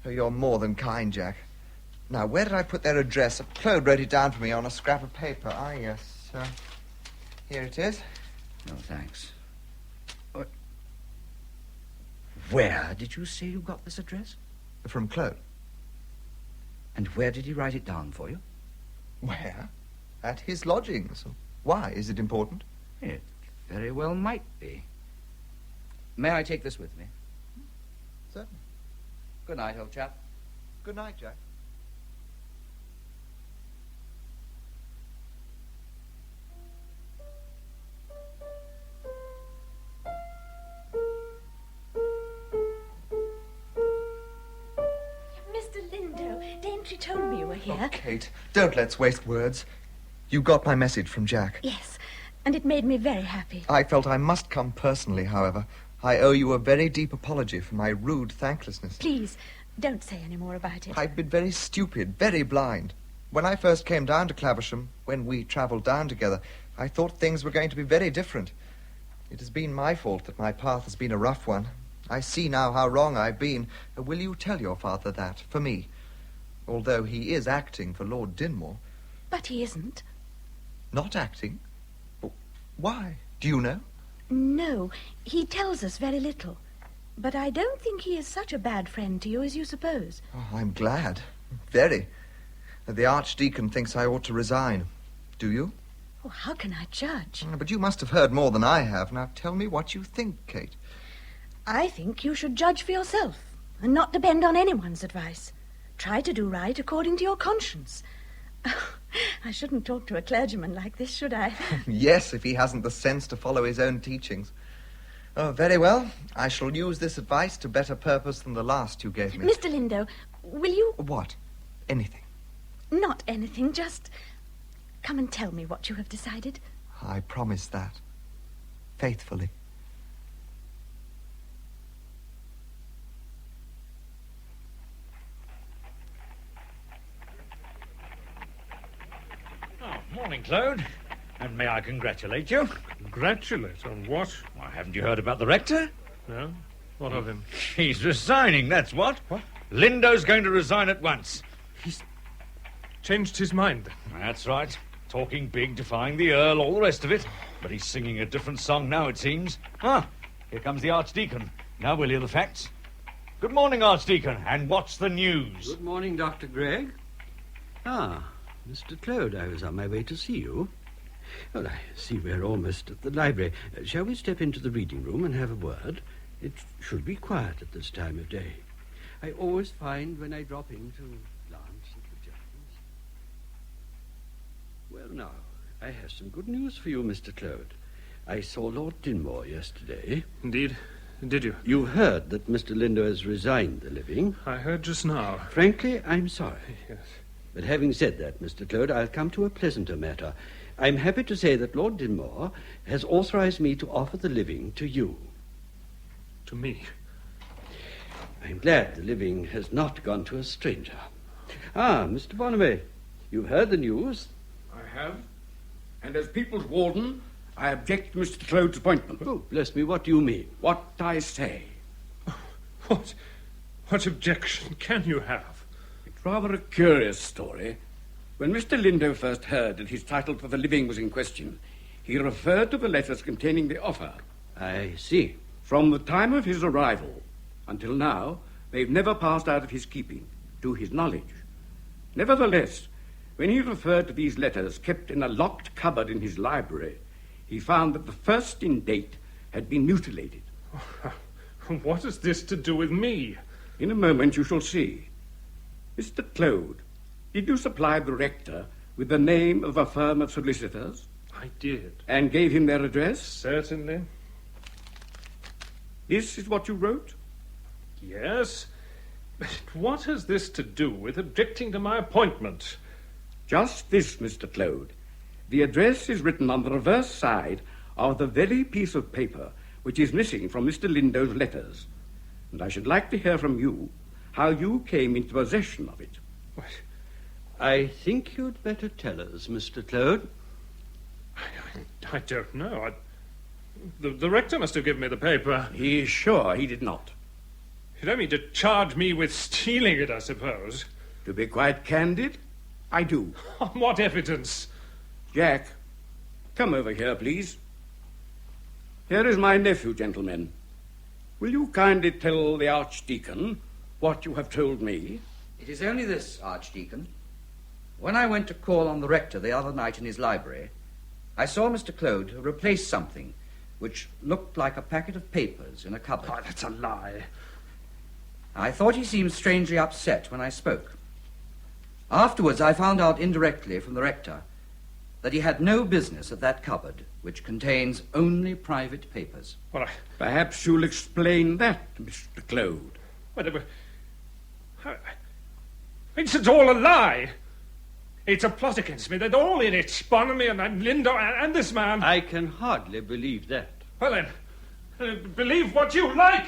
H: Oh, you're more than kind, Jack. Now, where did I put their address? Clode wrote it down for me on a scrap of paper. Yes. Here it is.
G: No, thanks. Where did you say you got this address?
H: From Clode.
G: And where did he write it down for you?
H: Where? At his lodgings. Why? Is it important?
G: It very well might be. May I take this with me?
H: Certainly.
G: Good night, old chap.
H: Good night, Jack.
E: Mr. Lindo, Daintry told me you were here.
H: Oh, Kate, don't let's waste words. You got my message from Jack?
E: Yes, and it made me very happy.
H: I felt I must come personally, however. I owe you a very deep apology for my rude thanklessness.
E: Please, don't say any more about it.
H: I've been very stupid, very blind. When I first came down to Claversham, when we travelled down together, I thought things were going to be very different. It has been my fault that my path has been a rough one. I see now how wrong I've been. Will you tell your father that, for me? Although he is acting for Lord Dynmore.
E: But he isn't.
H: Not acting? Why? Do you know?
E: No, he tells us very little. But I don't think he is such a bad friend to you as you suppose.
H: Oh, I'm glad. Very. The Archdeacon thinks I ought to resign. Do you?
E: Oh, how can I judge?
H: But you must have heard more than I have. Now tell me what you think, Kate.
E: I think you should judge for yourself and not depend on anyone's advice. Try to do right according to your conscience. I shouldn't talk to a clergyman like this, should I?
H: Yes, if he hasn't the sense to follow his own teachings. Oh, very well. I shall use this advice to better purpose than the last you gave me.
E: Mr. Lindo, will you...
H: What? Anything?
E: Not anything, just come and tell me what you have decided.
H: I promise that. Faithfully.
K: Morning, Clode. And may I congratulate you?
F: Congratulate? On what?
K: Why, haven't you heard about the rector?
F: No. What of him?
K: He's resigning, that's what. What? Lindo's going to resign at once.
F: He's changed his mind.
K: That's right. Talking big, defying the Earl, all the rest of it. But he's singing a different song now, it seems. Here comes the Archdeacon. Now we'll hear the facts. Good morning, Archdeacon. And what's the news?
P: Good morning, Dr. Gregg. Mr. Clode, I was on my way to see you. Well, I see we're almost at the library. Shall we step into the reading room and have a word? It should be quiet at this time of day. I always find when I drop in to glance at the gentlemen. Well, now, I have some good news for you, Mr. Clode. I saw Lord Dynmore yesterday.
F: Indeed? Did you?
P: You heard that Mr. Lindo has resigned the living.
F: I heard just now.
P: Frankly, I'm sorry.
F: Yes.
P: But having said that, Mr. Clode, I'll come to a pleasanter matter. I'm happy to say that Lord Dynmore has authorized me to offer the living to you.
F: To me?
P: I'm glad the living has not gone to a stranger. Mr. Bonamy, you've heard the news?
M: I have. And as People's Warden, I object to Mr. Clode's appointment.
P: Oh, bless me, what do you mean?
M: What I say.
F: What objection can you have?
M: It's rather a curious story. When Mr. Lindo first heard that his title for the living was in question, he referred to the letters containing the offer.
P: I see.
M: From the time of his arrival until now, they've never passed out of his keeping, to his knowledge. Nevertheless, when he referred to these letters kept in a locked cupboard in his library, he found that the first in date had been mutilated.
F: What has this to do with me?
M: In a moment you shall see. Mr. Clode, did you supply the rector with the name of a firm of solicitors?
F: I did.
M: And gave him their address?
F: Certainly.
M: This is what you wrote?
F: Yes. But what has this to do with objecting to my appointment?
M: Just this, Mr. Clode. The address is written on the reverse side of the very piece of paper which is missing from Mr. Lindo's letters. And I should like to hear from you how you came into possession of it.
P: What? I think you'd better tell us, Mr. Clode.
F: I don't know. The rector must have given me the paper.
M: He is sure he did not.
F: You don't mean to charge me with stealing it, I suppose?
M: To be quite candid, I do.
F: On what evidence?
M: Jack, come over here, please. Here is my nephew, gentlemen. Will you kindly tell the Archdeacon what you have told me?
G: It is only this, Archdeacon. When I went to call on the rector the other night in his library, I saw Mr. Clode replace something which looked like a packet of papers in a cupboard.
F: Oh, that's a lie.
G: I thought he seemed strangely upset when I spoke. Afterwards, I found out indirectly from the rector that he had no business at that cupboard, which contains only private papers.
F: Well,
M: Perhaps you'll explain that, Mr. Clode.
F: It's all a lie. It's a plot against me. They're all in it. Bonamy and Lindo and this man.
P: I can hardly believe that.
F: Well then, believe what you like.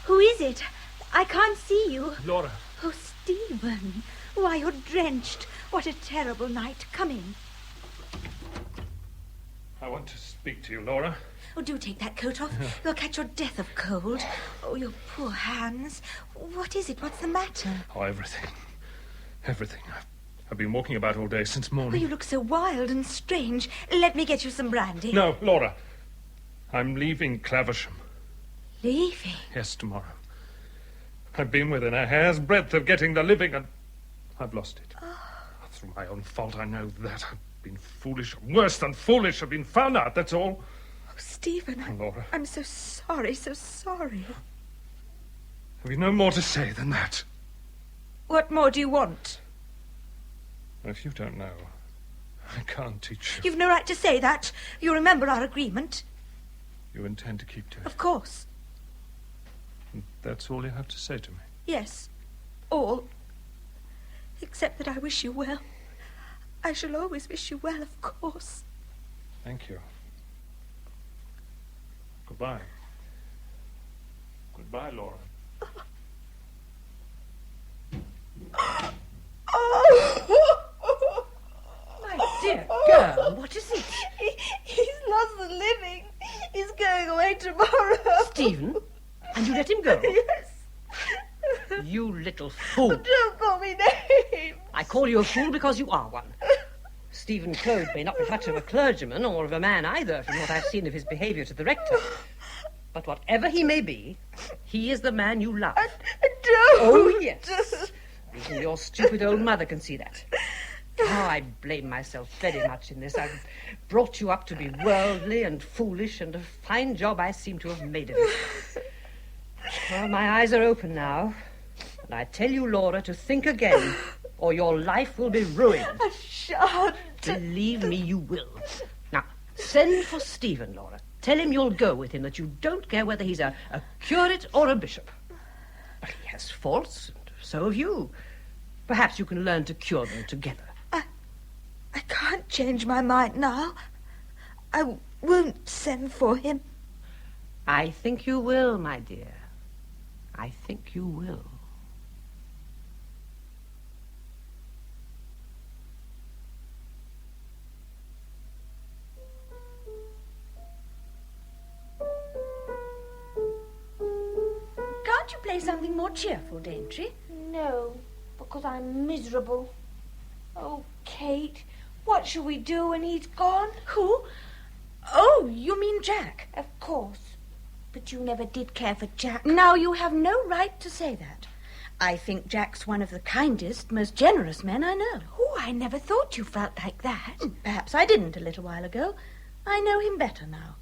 Q: Who is it? I can't see you.
F: Laura.
Q: Oh, Stephen. Why, you're drenched. What a terrible night. Come in.
F: I want to speak to you, Laura.
Q: Oh, do take that coat off. You'll catch your death of cold. Oh, your poor hands. What is it? What's the matter?
F: Oh, everything. Everything. I've been walking about all day since morning.
Q: Oh, you look so wild and strange. Let me get you some brandy.
F: No, Laura. I'm leaving Claversham.
Q: Leaving?
F: Yes, tomorrow. I've been within a hair's breadth of getting the living and I've lost it.
Q: Oh.
F: Through my own fault, I know that. I've been foolish, worse than foolish. I've been found out, that's all.
Q: Oh, Stephen,
F: Laura.
Q: I'm so sorry, so sorry.
F: Have you no more to say than that?
Q: What more do you want?
F: If you don't know, I can't teach you.
Q: You've no right to say that. You remember our agreement.
F: You intend to keep to it?
Q: Of course.
F: And that's all you have to say to me?
Q: Yes, all. Except that I wish you well. I shall always wish you well, of course.
F: Thank you. Goodbye. Goodbye, Laura.
D: My dear girl, what is it?
Q: He's lost the living. He's going away tomorrow.
D: Stephen? And you let him go?
Q: Yes.
D: You little fool.
Q: Don't call me names.
D: I call you a fool because you are one. Stephen Clode may not be much of a clergyman or of a man either, from what I've seen of his behaviour to the rector. But whatever he may be, he is the man you love.
Q: Don't.
D: Oh, yes. Even your stupid old mother can see that. Oh, I blame myself very much in this. I've brought you up to be worldly and foolish, and a fine job I seem to have made of it. Well, my eyes are open now, and I tell you, Laura, to think again, or your life will be ruined.
Q: I shan't.
D: Believe me, you will. Now, send for Stephen, Laura. Tell him you'll go with him, that you don't care whether he's a curate or a bishop. But he has faults, and so have you. Perhaps you can learn to cure them together.
Q: I can't change my mind now. I won't send for him.
D: I think you will, my dear. I think you will.
E: Can't you play something more cheerful, Daintry?
B: No, because I'm miserable. Oh, Kate, what shall we do when he's gone?
E: Who? Oh, you mean Jack?
B: Of course. But you never did care for Jack.
E: Now, you have no right to say that. I think Jack's one of the kindest, most generous men I know.
B: Oh, I never thought you felt like that.
E: Perhaps I didn't a little while ago. I know him better now.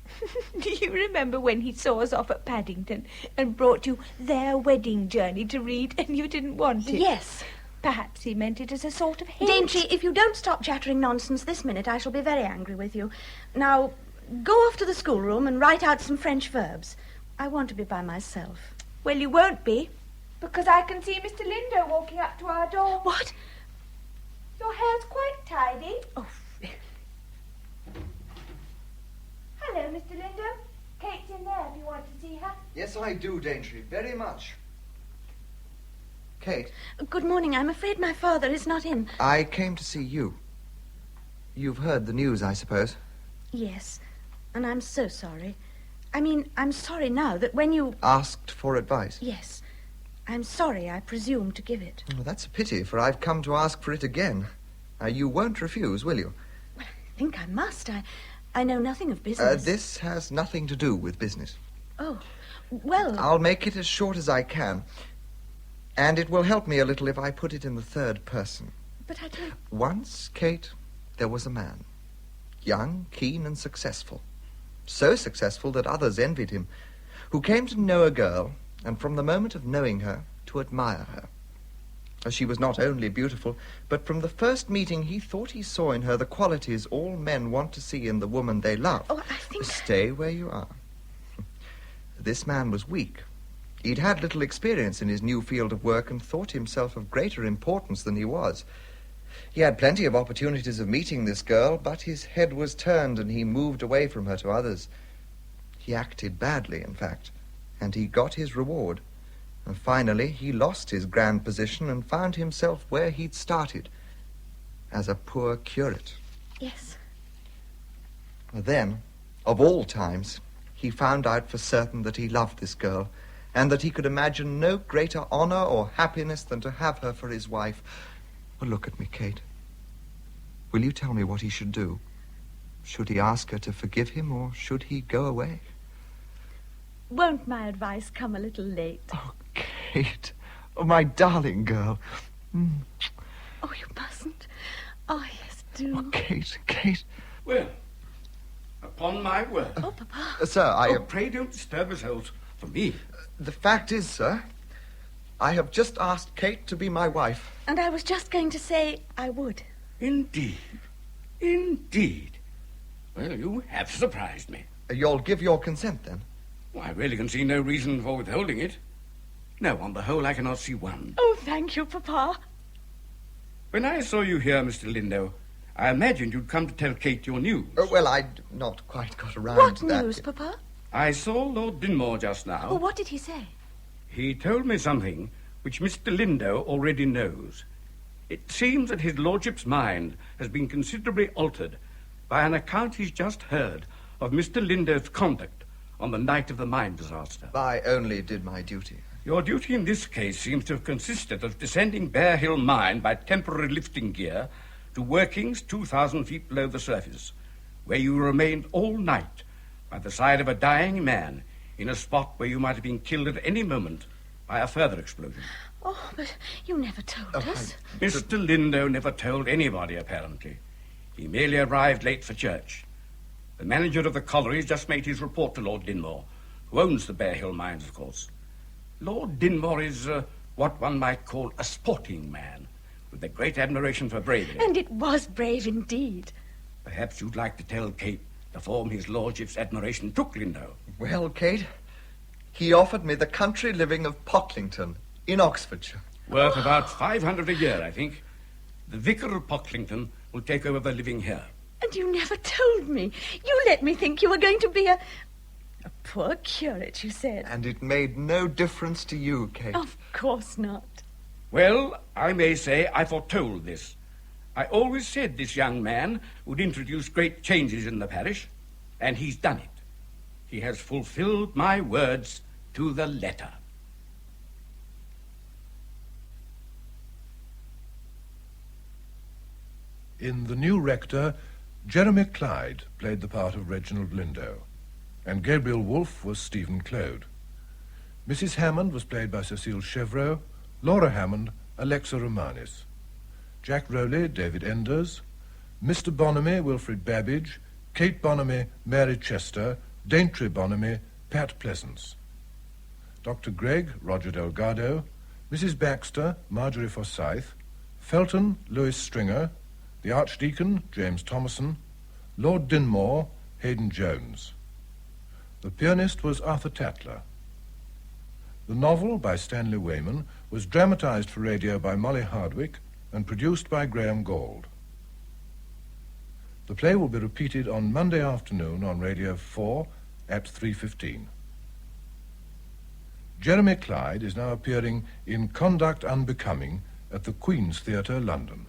B: Do you remember when he saw us off at Paddington and brought you Their Wedding Journey to read and you didn't want it?
E: Yes.
B: Perhaps he meant it as a sort of hint.
E: Daintry, if you don't stop chattering nonsense this minute, I shall be very angry with you. Now, go off to the schoolroom and write out some French verbs. I want to be by myself.
B: Well, you won't be, because I can see Mr. Lindo walking up to our door.
E: What?
B: Your hair's quite tidy.
E: Oh.
B: Hello, Mr. Lindo. Kate's in there if you want to see her.
H: Yes, I do, Daintry, very much. Kate?
E: Good morning. I'm afraid my father is not in.
H: I came to see you. You've heard the news, I suppose?
E: Yes, and I'm so sorry. I mean, I'm sorry now that when you...
H: Asked for advice?
E: Yes. I'm sorry I presumed to give it.
H: Well, that's a pity, for I've come to ask for it again. You won't refuse, will you?
E: Well, I think I must. I know nothing of business.
H: This has nothing to do with business.
E: Oh, well...
H: I'll make it as short as I can. And it will help me a little if I put it in the third person.
E: But I don't...
H: Once, Kate, there was a man. Young, keen, and successful. So successful that others envied him. Who came to know a girl, and from the moment of knowing her, to admire her. She was not only beautiful, but from the first meeting he thought he saw in her the qualities all men want to see in the woman they love.
E: Oh, I think...
H: Stay where you are. This man was weak. He'd had little experience in his new field of work and thought himself of greater importance than he was. He had plenty of opportunities of meeting this girl, but his head was turned and he moved away from her to others. He acted badly, in fact, and he got his reward. And finally, he lost his grand position and found himself where he'd started, as a poor curate.
E: Yes.
H: Then, of all times, he found out for certain that he loved this girl, and that he could imagine no greater honor or happiness than to have her for his wife. Well, look at me, Kate. Will you tell me what he should do? Should he ask her to forgive him, or should he go away?
J: Won't my advice come a little late?
H: Oh, Kate. Oh, my darling girl.
J: Oh, you mustn't. Oh, yes, do.
H: Oh, Kate.
M: Well, upon my word.
J: Oh, Papa.
H: Sir,
M: pray don't disturb yourselves for me.
H: The fact is, sir, I have just asked Kate to be my wife.
E: And I was just going to say I would.
M: Indeed. Indeed. Well, you have surprised me.
H: You'll give your consent, then?
M: Well, I really can see no reason for withholding it. No, on the whole, I cannot see one.
J: Oh, thank you, Papa.
M: When I saw you here, Mr. Lindo, I imagined you'd come to tell Kate your news.
H: Well, I'd not quite got around
E: What
H: to that.
E: news, Papa?
M: I saw Lord Dynmore just now.
E: Oh, what did he say?
M: He told me something which Mr. Lindo already knows. It seems that his lordship's mind has been considerably altered by an account he's just heard of Mr. Lindo's conduct on the night of the mine disaster.
H: I only did my duty.
M: Your duty in this case seems to have consisted of descending Bear Hill Mine by temporary lifting gear to workings 2,000 feet below the surface, where you remained all night by the side of a dying man in a spot where you might have been killed at any moment by a further explosion.
E: Oh, but you never told us.
M: Mr. Lindo never told anybody, apparently. He merely arrived late for church. The manager of the colliery just made his report to Lord Dynmore, who owns the Bear Hill mines, of course. Lord Dynmore is what one might call a sporting man, with a great admiration for bravery.
J: And it was brave indeed.
M: Perhaps you'd like to tell Kate the form his lordship's admiration took, Lindo.
H: Well, Kate, he offered me the country living of Pocklington in Oxfordshire.
M: Worth about 500 a year, I think. The vicar of Pocklington will take over the living here.
J: And you never told me. You let me think you were going to be a poor curate, you said.
H: And it made no difference to you, Kate.
J: Of course not.
M: Well, I may say I foretold this. I always said this young man would introduce great changes in the parish, and he's done it. He has fulfilled my words to the letter.
A: In The New Rector, Jeremy Clyde played the part of Reginald Lindo, and Gabriel Woolf was Stephen Clode. Mrs. Hammond was played by Cecile Chevreau, Laura Hammond, Alexa Romanis. Jack Rowley, David Enders, Mr. Bonamy, Wilfred Babbage, Kate Bonamy, Mary Chester, Daintry Bonamy, Pat Pleasance. Dr. Gregg, Roger Delgado, Mrs. Baxter, Marjorie Forsyth, Felton, Louis Stringer, the Archdeacon, James Thomason, Lord Dynmore, Hayden Jones. The pianist was Arthur Tatler. The novel by Stanley Weyman was dramatised for radio by Mollie Hardwick and produced by Graham Gould. The play will be repeated on Monday afternoon on Radio 4 at 3:15. Jeremy Clyde is now appearing in Conduct Unbecoming at the Queen's Theatre, London.